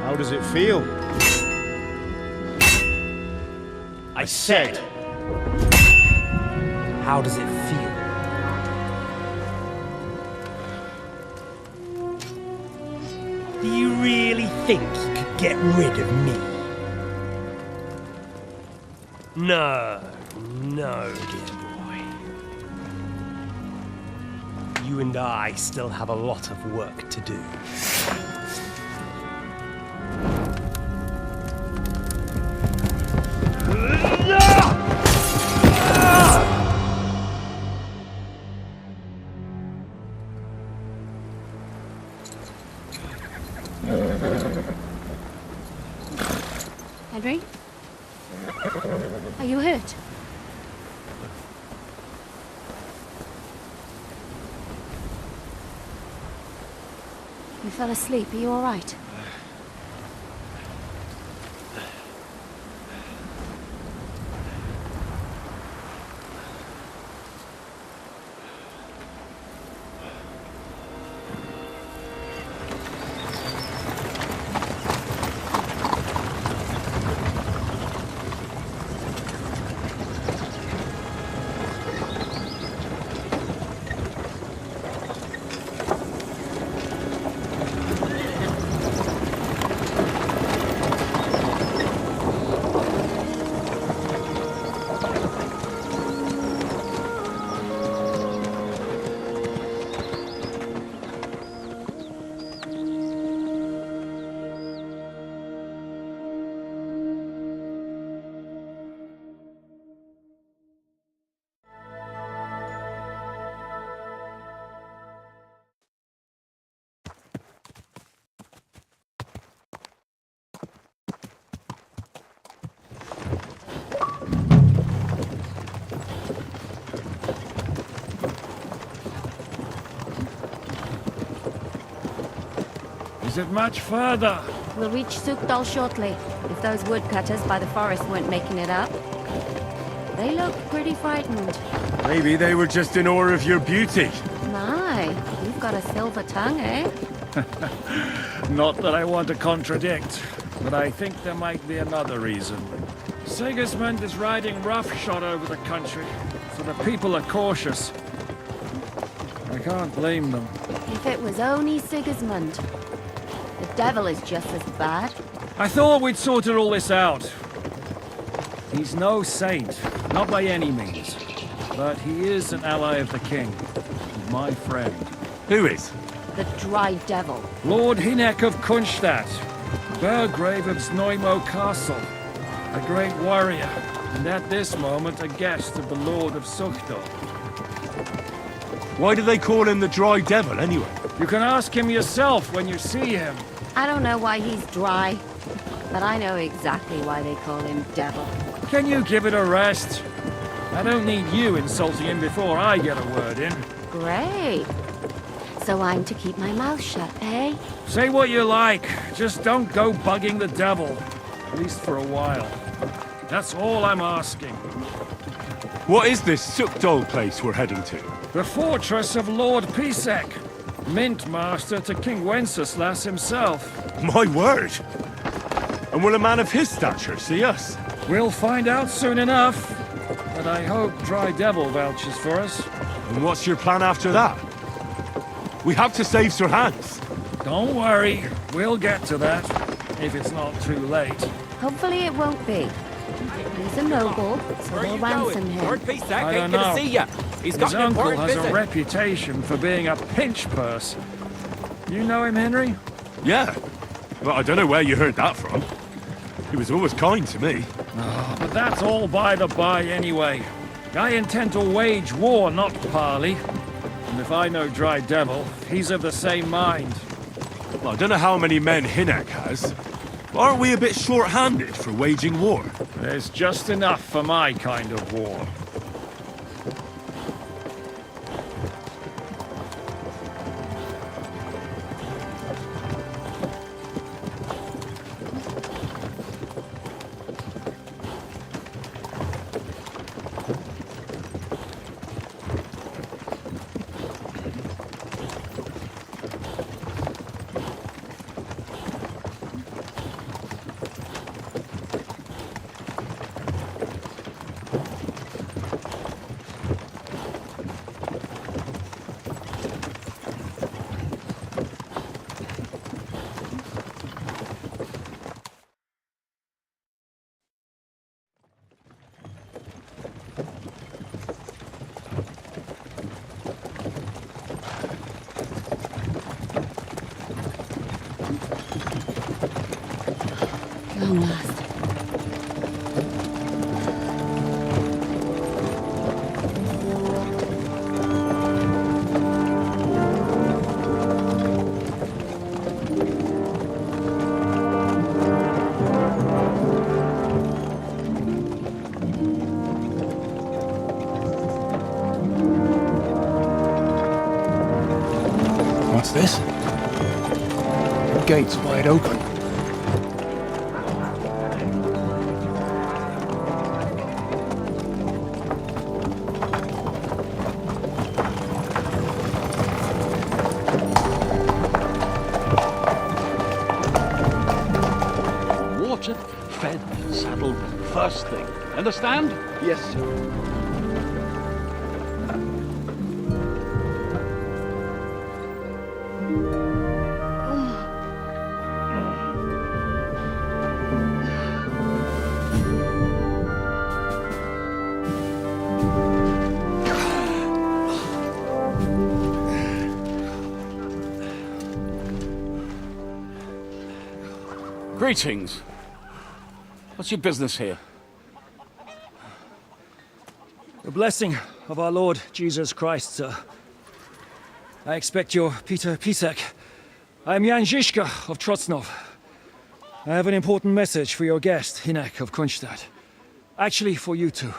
How does it feel? I said, how does it feel? Do you really think you could get rid of me? No, dear boy. You and I still have a lot of work to do. Henry? Are you hurt? You fell asleep. Are you all right? Is it much further? We'll reach Sukdal shortly, if those woodcutters by the forest weren't making it up. They look pretty frightened. Maybe they were just in awe of your beauty. My, you've got a silver tongue, eh? Not that I want to contradict, but I think there might be another reason. Sigismund is riding roughshod over the country, so the people are cautious. I can't blame them. If it was only Sigismund. The devil is just as bad. I thought we'd sorted all this out. He's no saint, not by any means. But he is an ally of the king. My friend. Who is? The dry devil. Lord Hinek of Kunstadt, Burgrave of Znojmo Castle, a great warrior, and at this moment a guest of the Lord of Suchto. Why do they call him the Dry Devil, anyway? You can ask him yourself when you see him. I don't know why he's dry, but I know exactly why they call him devil. Can you give it a rest? I don't need you insulting him before I get a word in. Great. So I'm to keep my mouth shut, eh? Say what you like, just don't go bugging the devil. At least for a while. That's all I'm asking. What is this Sukdol place we're heading to? The fortress of Lord Pisek, Mint Master to King Wenceslas himself. My word! And will a man of his stature see us? We'll find out soon enough. But I hope Dry Devil vouches for us. And what's your plan after that? We have to save Sir Hans. Don't worry, we'll get to that, if it's not too late. Hopefully it won't be. He's a noble, so they'll ransom him. I don't know. His uncle has a reputation for being a pinch purse. You know him, Henry? Yeah, but I don't know where you heard that from. He was always kind to me. Oh, but that's all by the by anyway. I intend to wage war, not parley. And if I know Dry Devil, he's of the same mind. Well, I don't know how many men Hinek has. But aren't we a bit short-handed for waging war? There's just enough for my kind of war. Long last. What's this? The gate's wide open. Watered, fed, saddled, first thing. Understand? Yes, sir. Greetings. What's your business here? The blessing of our Lord Jesus Christ, sir. I expect you're Peter Pisek. I am Jan Žižka of Trocnov. I have an important message for your guest, Hinek of Kunstadt. Actually, for you two.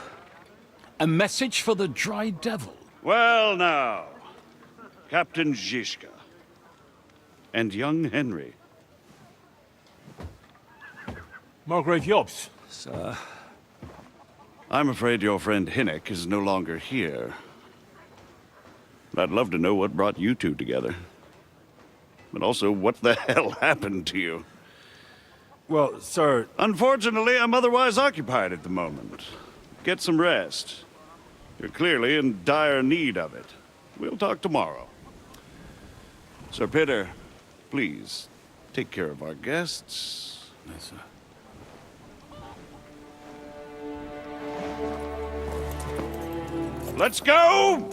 A message for the Dry Devil? Well now, Captain Žižka. And young Henry. Margrave Jobs. Sir. I'm afraid your friend Hinek is no longer here. I'd love to know what brought you two together. But also, what the hell happened to you? Well, sir... Unfortunately, I'm otherwise occupied at the moment. Get some rest. You're clearly in dire need of it. We'll talk tomorrow. Sir Peter, please, take care of our guests. Yes, sir. Let's go!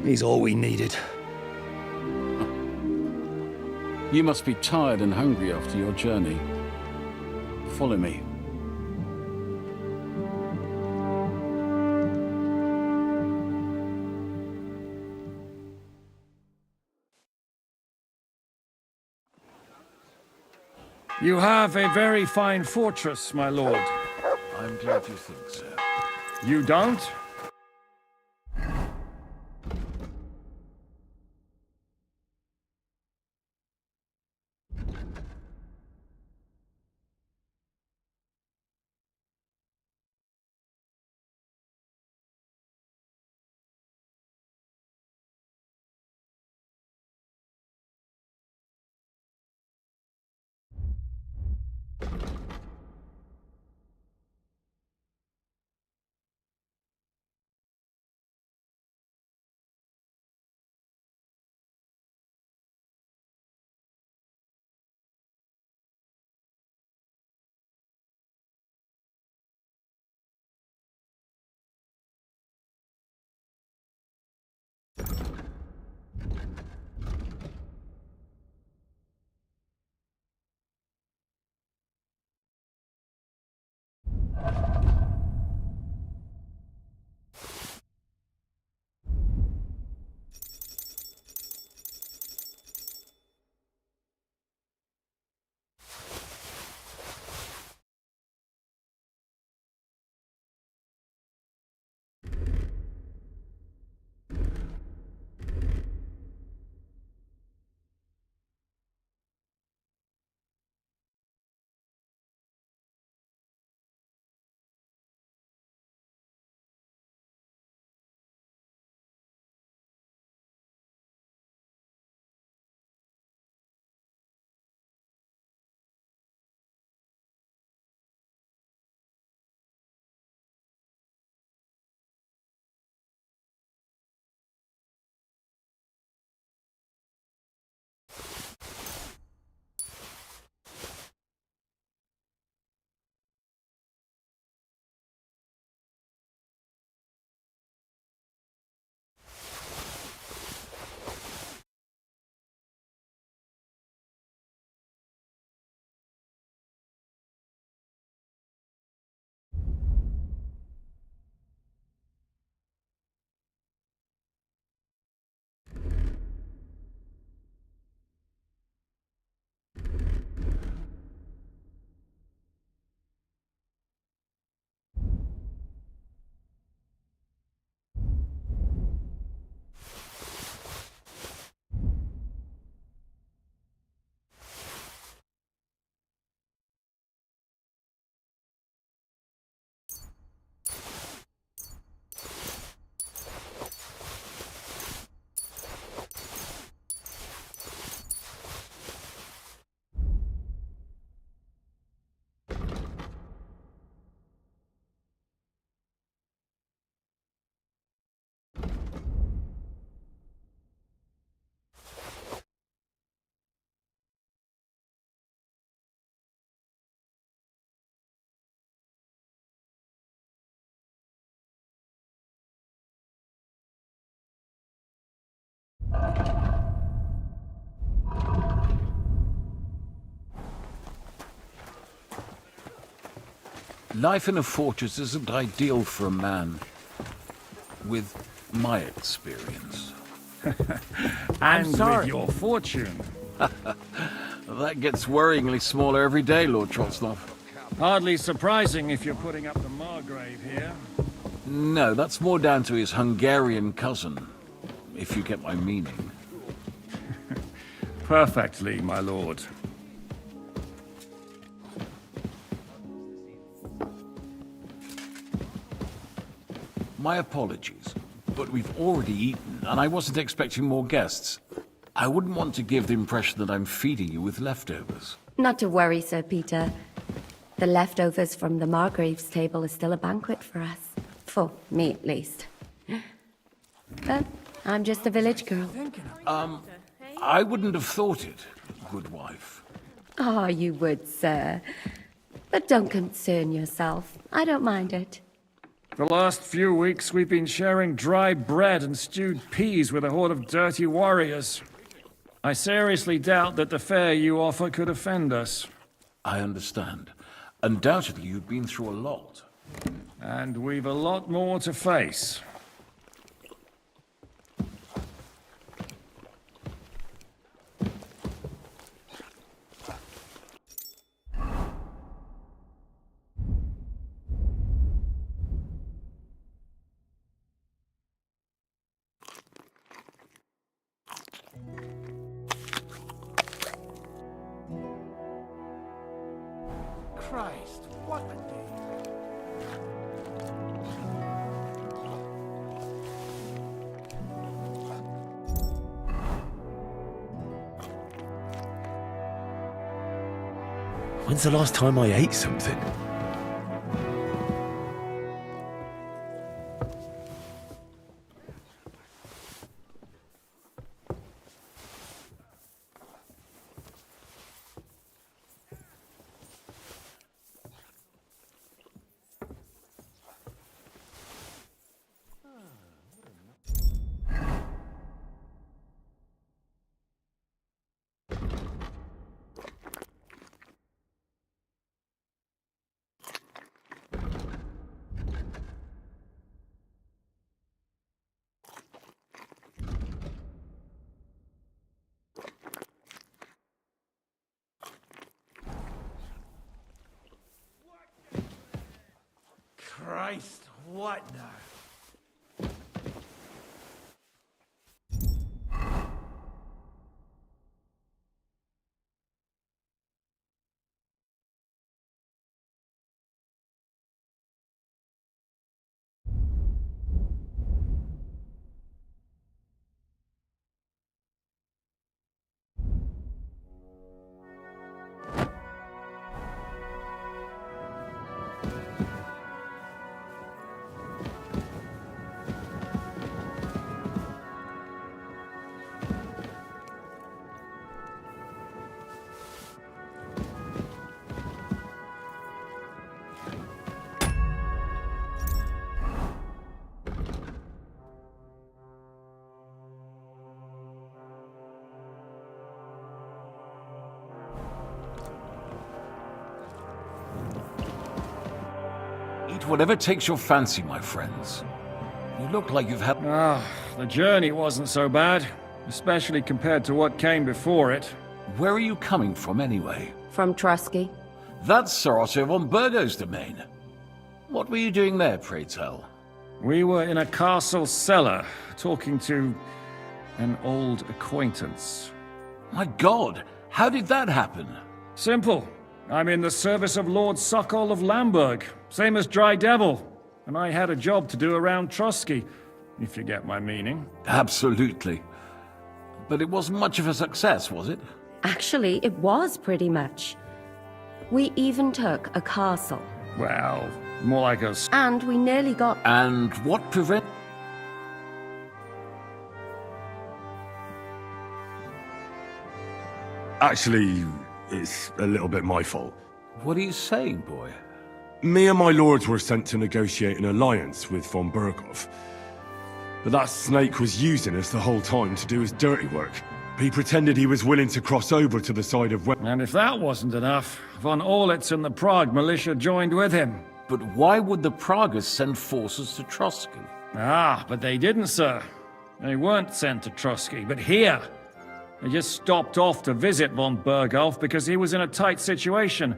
He's all we needed. You must be tired and hungry after your journey. Follow me. You have a very fine fortress, my lord. I'm glad you think so. You don't? Life in a fortress isn't ideal for a man with my experience. And sorry. with your fortune. That gets worryingly smaller every day, Lord Trotsnov. Hardly surprising if you're putting up the Margrave here. No, that's more down to his Hungarian cousin, if you get my meaning. Perfectly, my lord. My apologies, but we've already eaten, and I wasn't expecting more guests. I wouldn't want to give the impression that I'm feeding you with leftovers. Not to worry, Sir Peter. The leftovers from the Margrave's table are still a banquet for us. For me, at least. But I'm just a village girl. I wouldn't have thought it, good wife. Oh, you would, sir. But don't concern yourself. I don't mind it. The last few weeks we've been sharing dry bread and stewed peas with a horde of dirty warriors. I seriously doubt that the fare you offer could offend us. I understand. Undoubtedly you've been through a lot. And we've a lot more to face. Christ, what a day. When's the last time I ate something? Christ, what now? Eat whatever takes your fancy, my friends. You look like you've had... The journey wasn't so bad, especially compared to what came before it. Where are you coming from, anyway? From Trusky. That's Sir Otto von Burgo's domain. What were you doing there, pray tell? We were in a castle cellar, talking to an old acquaintance. My God, how did that happen? Simple. I'm in the service of Lord Sokol of Lamberg, same as Dry Devil, and I had a job to do around Trusky, if you get my meaning. Absolutely. But it wasn't much of a success, was it? Actually, it was pretty much. We even took a castle. Well, more like a... And we nearly got... And what prevent... Actually, it's a little bit my fault. What are you saying, boy? Me and my lords were sent to negotiate an alliance with von Burgov. But that snake was using us the whole time to do his dirty work. He pretended he was willing to cross over to the side of... And if that wasn't enough, von Orlitz and the Prague militia joined with him. But why would the Praguers send forces to Trusky? But they didn't, sir. They weren't sent to Trusky, but here. They just stopped off to visit von Burgov because he was in a tight situation,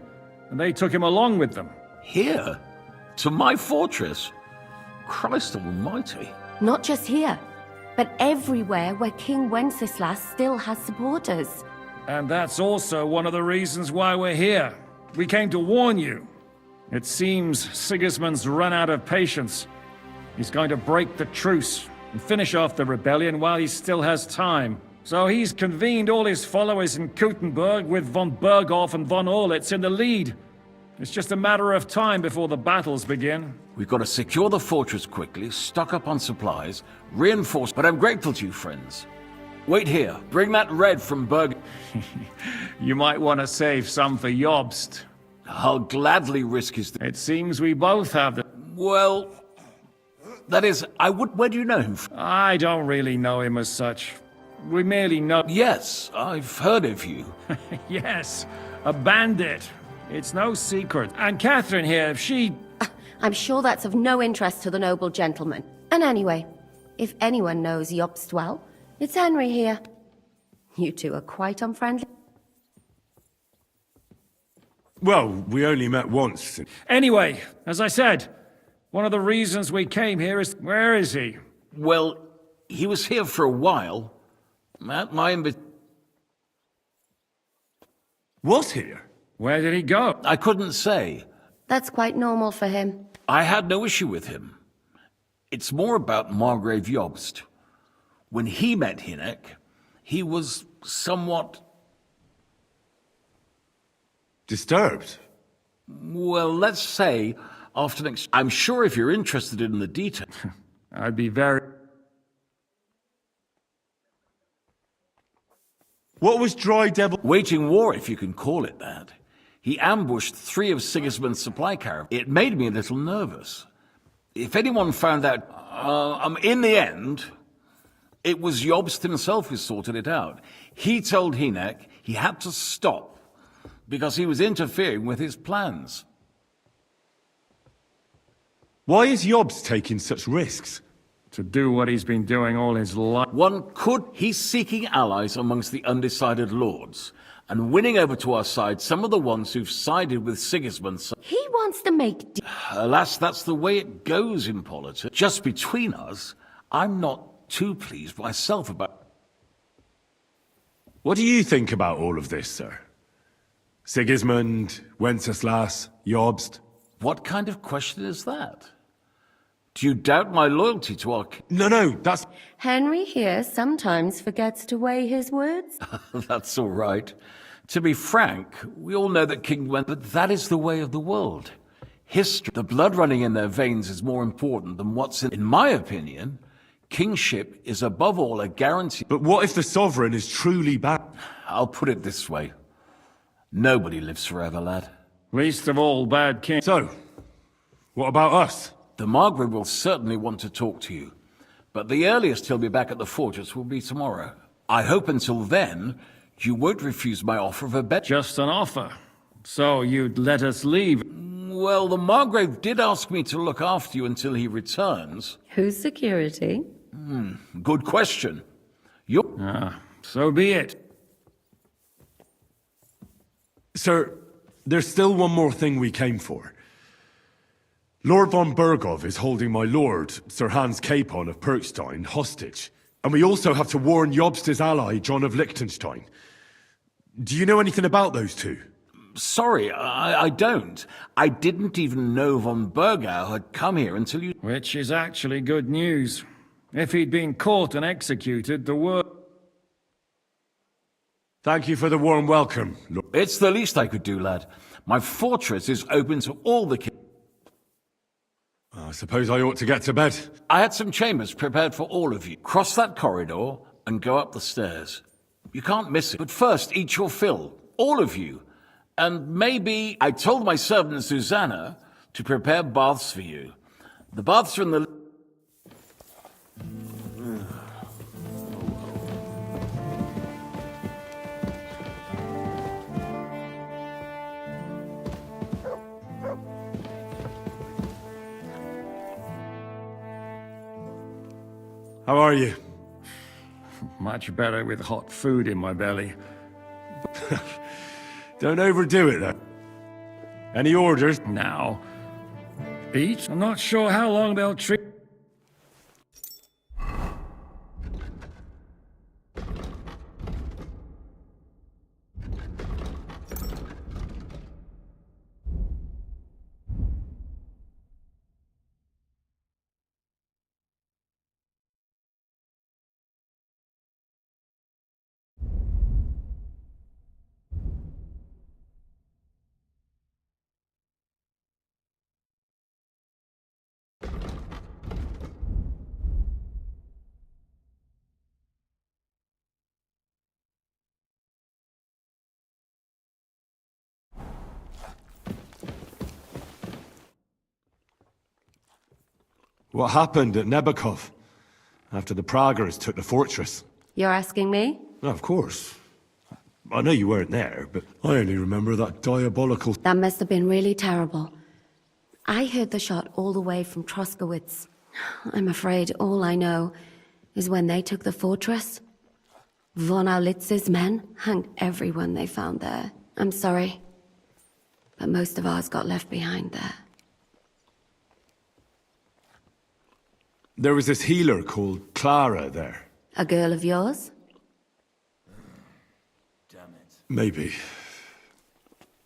and they took him along with them. Here? To my fortress? Christ almighty. Not just here, but everywhere where King Wenceslas still has supporters. And that's also one of the reasons why we're here. We came to warn you. It seems Sigismund's run out of patience. He's going to break the truce and finish off the rebellion while he still has time. So he's convened all his followers in Kuttenberg with von Berghoff and von Orlitz in the lead. It's just a matter of time before the battles begin. We've got to secure the fortress quickly, stock up on supplies, reinforce... But I'm grateful to you, friends. Wait here. Bring that red from Berg... You might want to save some for Jobst. I'll gladly risk his... It seems we both have the... Well... That is, I would... Where do you know him from? I don't really know him as such. We merely know... Yes, I've heard of you. Yes, a bandit. It's no secret. And Catherine here, she... I'm sure that's of no interest to the noble gentleman. And anyway, if anyone knows Jobst well, it's Henry here. You two are quite unfriendly. Well, we only met once. Anyway, as I said, one of the reasons we came here is... Where is he? Well, he was here for a while. At my Was here? Where did he go? I couldn't say. That's quite normal for him. I had no issue with him. It's more about Margrave Jobst. When he met Hinek, he was somewhat... Disturbed? Well, let's say, after an I'm sure if you're interested in the detail... I'd be very... What was Dry Devil... Waging war, if you can call it that. He ambushed 3 of Sigismund's supply caravans. It made me a little nervous. If anyone found out... in the end, it was Jobst himself who sorted it out. He told Hinek he had to stop because he was interfering with his plans. Why is Jobst taking such risks? To do what he's been doing all his life. One could... He's seeking allies amongst the undecided lords, and winning over to our side some of the ones who've sided with Sigismund. He wants to make... Alas, that's the way it goes in politics. Just between us, I'm not too pleased myself about... What do you think about all of this, sir? Sigismund, Wenceslas, Jobst? What kind of question is that? Do you doubt my loyalty to our... No, that's... Henry here sometimes forgets to weigh his words. That's all right. To be frank, we all know that King went, but that is the way of the world. History, the blood running in their veins is more important than what's in my opinion, kingship is above all a guarantee. But what if the sovereign is truly bad? I'll put it this way. Nobody lives forever, lad. Least of all bad king. So, what about us? The Margrave will certainly want to talk to you, but the earliest he'll be back at the fortress will be tomorrow. I hope until then, you won't refuse my offer of a bet. Just an offer. So you'd let us leave? Well, the Margrave did ask me to look after you until he returns. Who's security? Good question. So be it. Sir, there's still one more thing we came for. Lord von Berghoff is holding my lord, Sir Hans Capon of Perkstein, hostage. And we also have to warn Jobst's ally, John of Liechtenstein. Do you know anything about those two? Sorry, I don't. I didn't even know von Bergau had come here until you... Which is actually good news. If he'd been caught and executed, the word... Thank you for the warm welcome, Lord. It's the least I could do, lad. My fortress is open to all the... I suppose I ought to get to bed. I had some chambers prepared for all of you. Cross that corridor and go up the stairs. You can't miss it. But first, eat your fill. All of you. And maybe... I told my servant Susanna to prepare baths for you. The baths are in the... How are you? Much better with hot food in my belly. Don't overdo it, though. Any orders? Now. Eat? I'm not sure how long they'll treat... What happened at Nebakov after the Praguers took the fortress? You're asking me? Of course. I know you weren't there, but I only remember that diabolical... That must have been really terrible. I heard the shot all the way from Troskowitz. I'm afraid all I know is when they took the fortress, von Aulitz's men hanged everyone they found there. I'm sorry, but most of ours got left behind there. There was this healer called Clara there. A girl of yours? Maybe.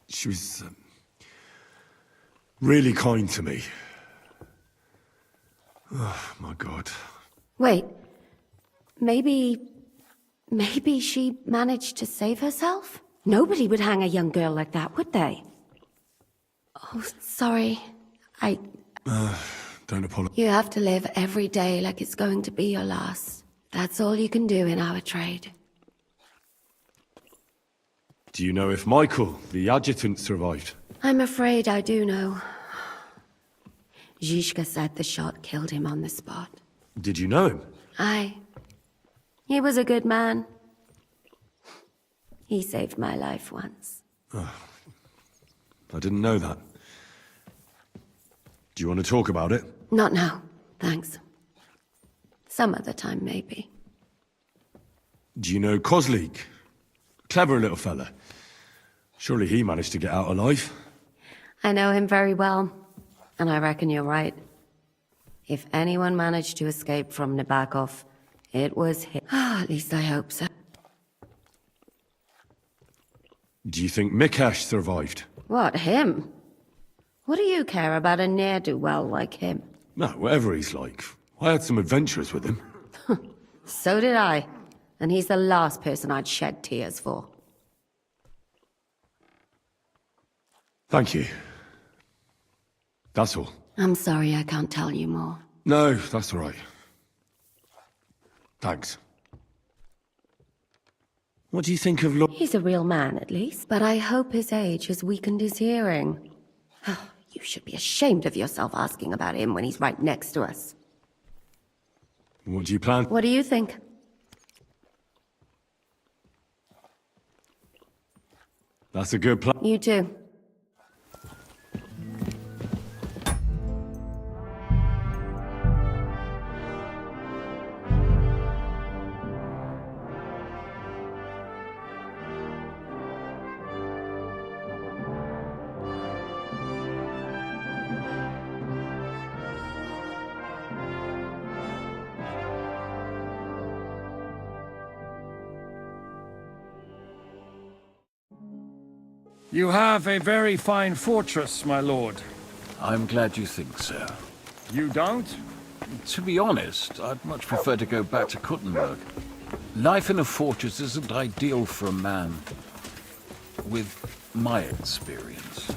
She was really kind to me. Oh, my God. Wait. Maybe she managed to save herself? Nobody would hang a young girl like that, would they? Oh, sorry. Don't apologize. You have to live every day like it's going to be your last. That's all you can do in our trade. Do you know if Michael, the adjutant, survived? I'm afraid I do know. Zhishka said the shot killed him on the spot. Did you know him? Aye. He was a good man. He saved my life once. Oh, I didn't know that. Do you want to talk about it? Not now, thanks. Some other time, maybe. Do you know Kozlik? Clever little fella. Surely he managed to get out alive. I know him very well, and I reckon you're right. If anyone managed to escape from Nabokov, it was him. At least I hope so. Do you think Mikash survived? What, him? What do you care about a ne'er-do-well like him? No, whatever he's like. I had some adventures with him. So did I. And he's the last person I'd shed tears for. Thank you. That's all. I'm sorry I can't tell you more. No, that's all right. Thanks. What do you think of He's a real man, at least. But I hope his age has weakened his hearing. You should be ashamed of yourself asking about him when he's right next to us. What do you plan? What do you think? That's a good plan. You too. You have a very fine fortress, my lord. I'm glad you think so. You don't? To be honest, I'd much prefer to go back to Kuttenberg. Life in a fortress isn't ideal for a man with my experience.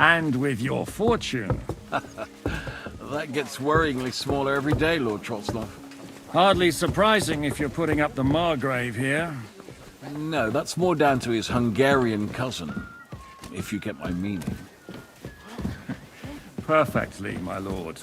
And with your fortune. That gets worryingly smaller every day, Lord Trotslov. Hardly surprising if you're putting up the Margrave here. No, that's more down to his Hungarian cousin, if you get my meaning. Perfectly, my lord.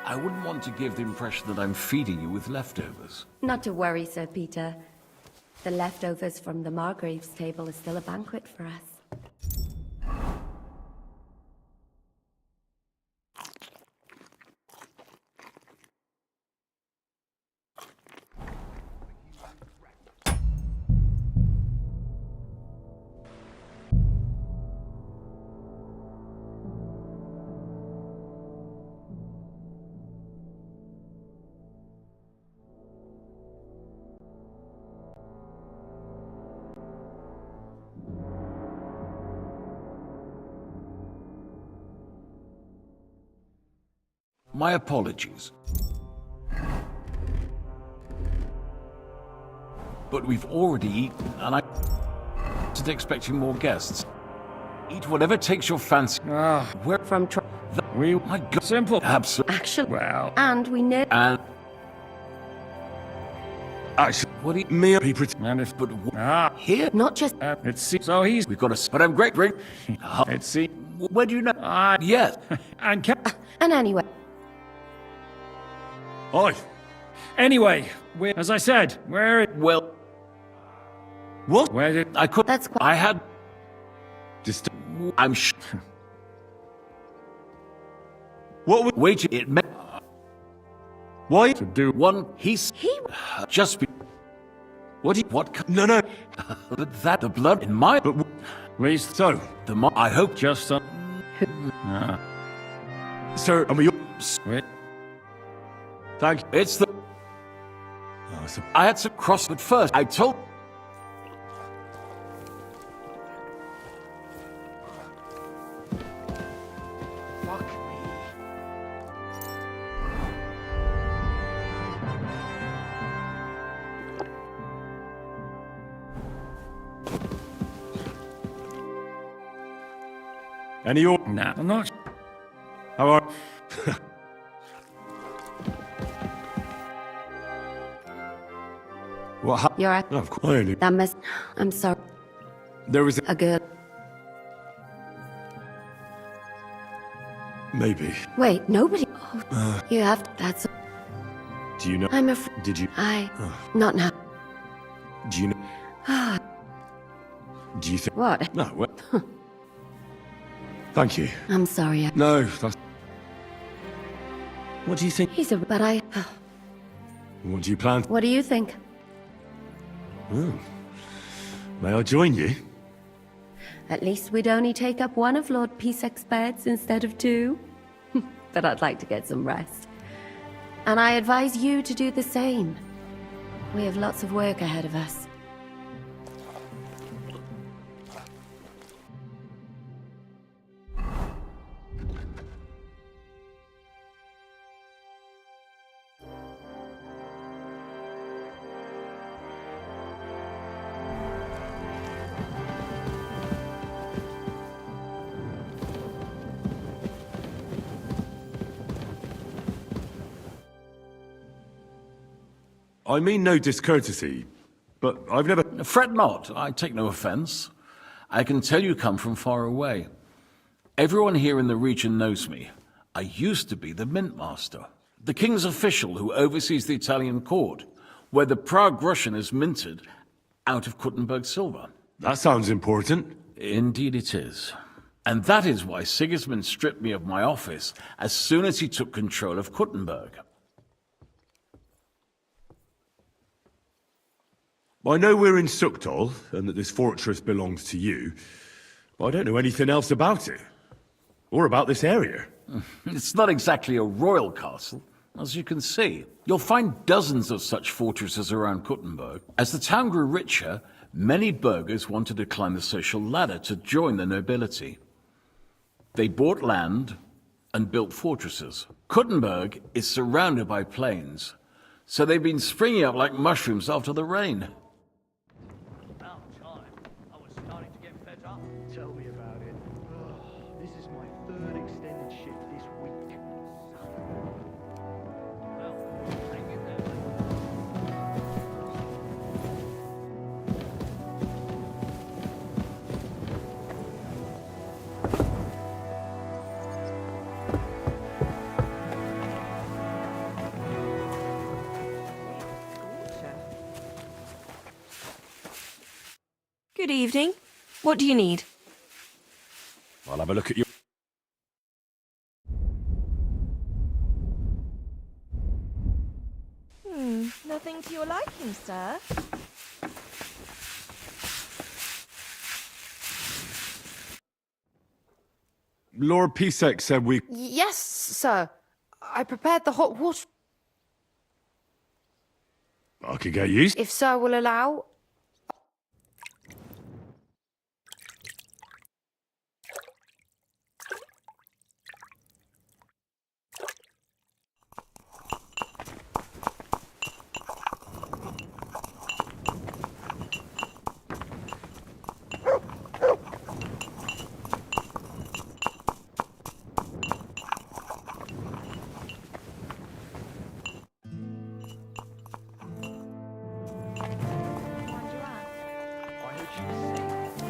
I wouldn't want to give the impression that I'm feeding you with leftovers. Not to worry, Sir Peter. The leftovers from the Margrave's table are still a banquet for us. My apologies. But we've already eaten, and I wasn't expecting more guests. Eat whatever takes your fancy. We're from my God. Simple. Absolutely. Actually, well, and we know. And Actually, what do you me people? and if but Here, not just. it's so he's we've got a. But I'm great. it's see. Where do you know? Yes. And And anyway. Aye. anyway, as I said, Well, What? where did I could. That's quite. I had. Just I'm what? Would, wait. It meant why? to do? one. He's He. just be. What? Do you, What? no, no. But that the blood in my. But At least so, I hope. just sir, I mean, wait. thank you. It's the. Oh, so, I had to cross it first. I told. Fuck me. any your? Nah, I'm not. How are? What? You're at. No, of course. I only, That must. I'm sorry. there was A girl. maybe. Wait, nobody. Oh, you have. That's. Do you know? I'm afraid. Did you? Not now. Do you know? Do you think? What? No. Well, thank you. I'm sorry. No. That's, what do you think? He's a. But I. What do you plan? What do you think? Oh. May I join you? At least we'd only take up one of Lord Peace's beds instead of two. But I'd like to get some rest. And I advise you to do the same. We have lots of work ahead of us. I mean no discourtesy, but I've never... Fret not. I take no offense. I can tell you come from far away. Everyone here in the region knows me. I used to be the Mint Master, the king's official who oversees the Italian court, where the Prague Russian is minted out of Kuttenberg silver. That sounds important. Indeed it is. And that is why Sigismund stripped me of my office as soon as he took control of Kuttenberg. I know we're in Sukdal, and that this fortress belongs to you, but I don't know anything else about it. Or about this area. It's not exactly a royal castle, as you can see. You'll find dozens of such fortresses around Kuttenberg. As the town grew richer, many burghers wanted to climb the social ladder to join the nobility. They bought land and built fortresses. Kuttenberg is surrounded by plains, so they've been springing up like mushrooms after the rain. About time. I was starting to get fed up. Tell me about it. This is my third extended shift this week. Well, hang in there, mate. Good evening. What do you need? I'll have a look at you. Nothing to your liking, sir. Lord Pisek said we... Yes, sir. I prepared the hot water. I could get used. If sir will allow.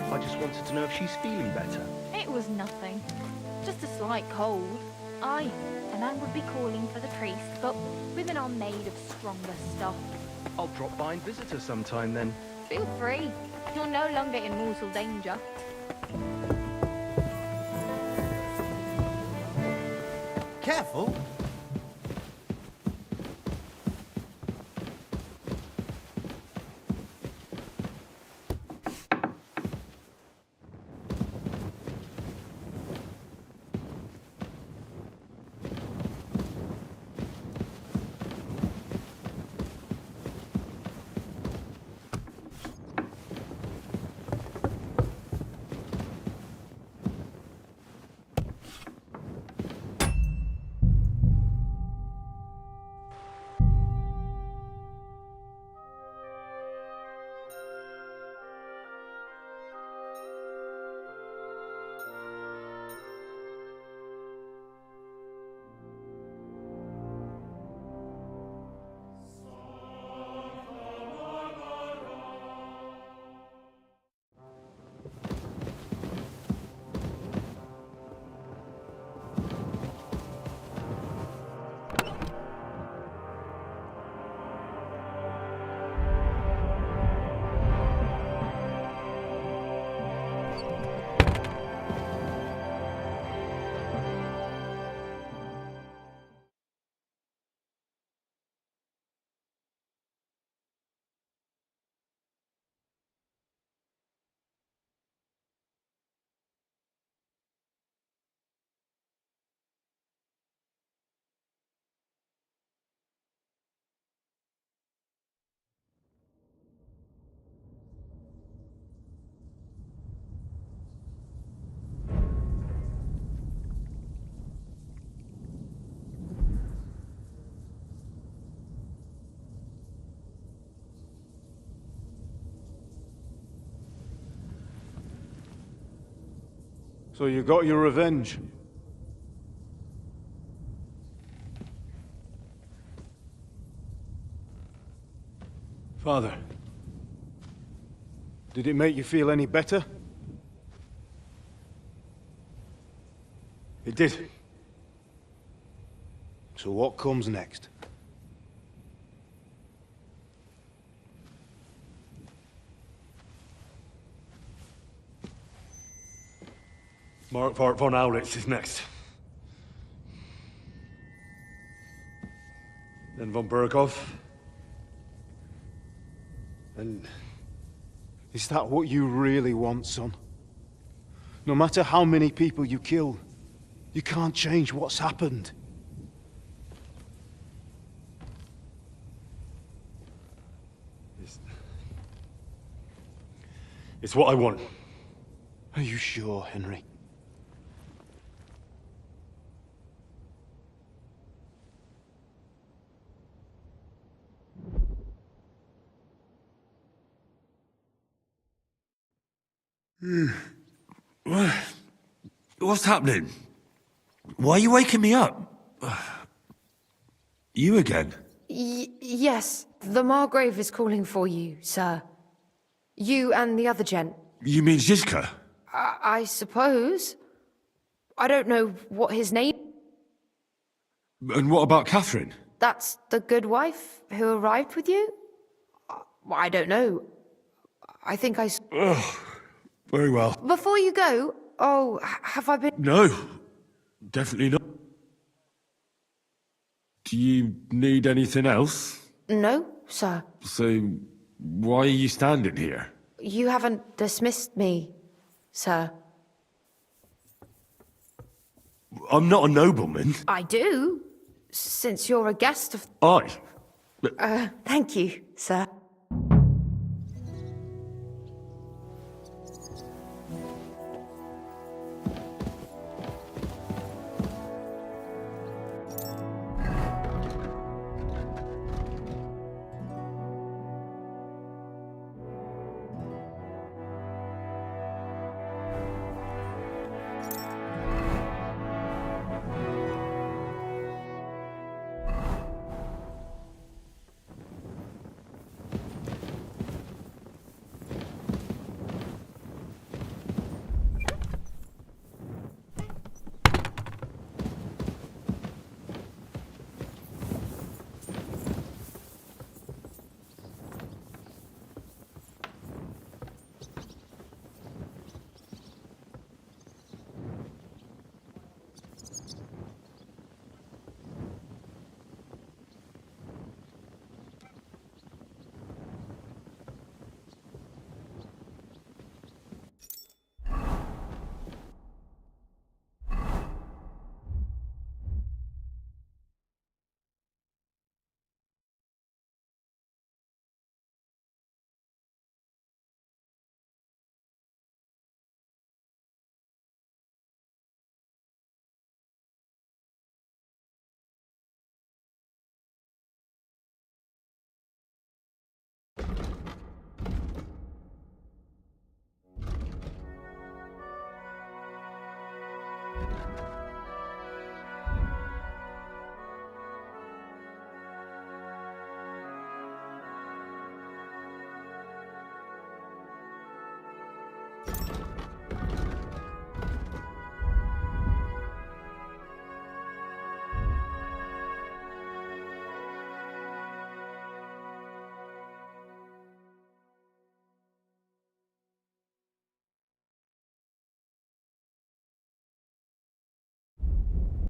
I just wanted to know if she's feeling better. It was nothing. Just a slight cold. Aye, a man would be calling for the priest, but women are made of stronger stuff. I'll drop by and visit her sometime then. Feel free. You're no longer in mortal danger. Careful. So you got your revenge? Father, did it make you feel any better? It did. So what comes next? Mark von Aulitz is next. Then von Berghoff. And is that what you really want, son? No matter how many people you kill, you can't change what's happened. It's what I want. Are you sure, Henry? What's happening? Why are you waking me up? You again? Yes, the Margrave is calling for you, sir. You and the other gent. You mean Zizka? I suppose. I don't know what his name... And what about Catherine? That's the good wife who arrived with you? I don't know. I think I... Ugh. Very well. Before you go, oh, have I been... No, definitely not. Do you need anything else? No, sir. So, why are you standing here? You haven't dismissed me, sir. I'm not a nobleman. I do, since you're a guest of... Thank you, sir.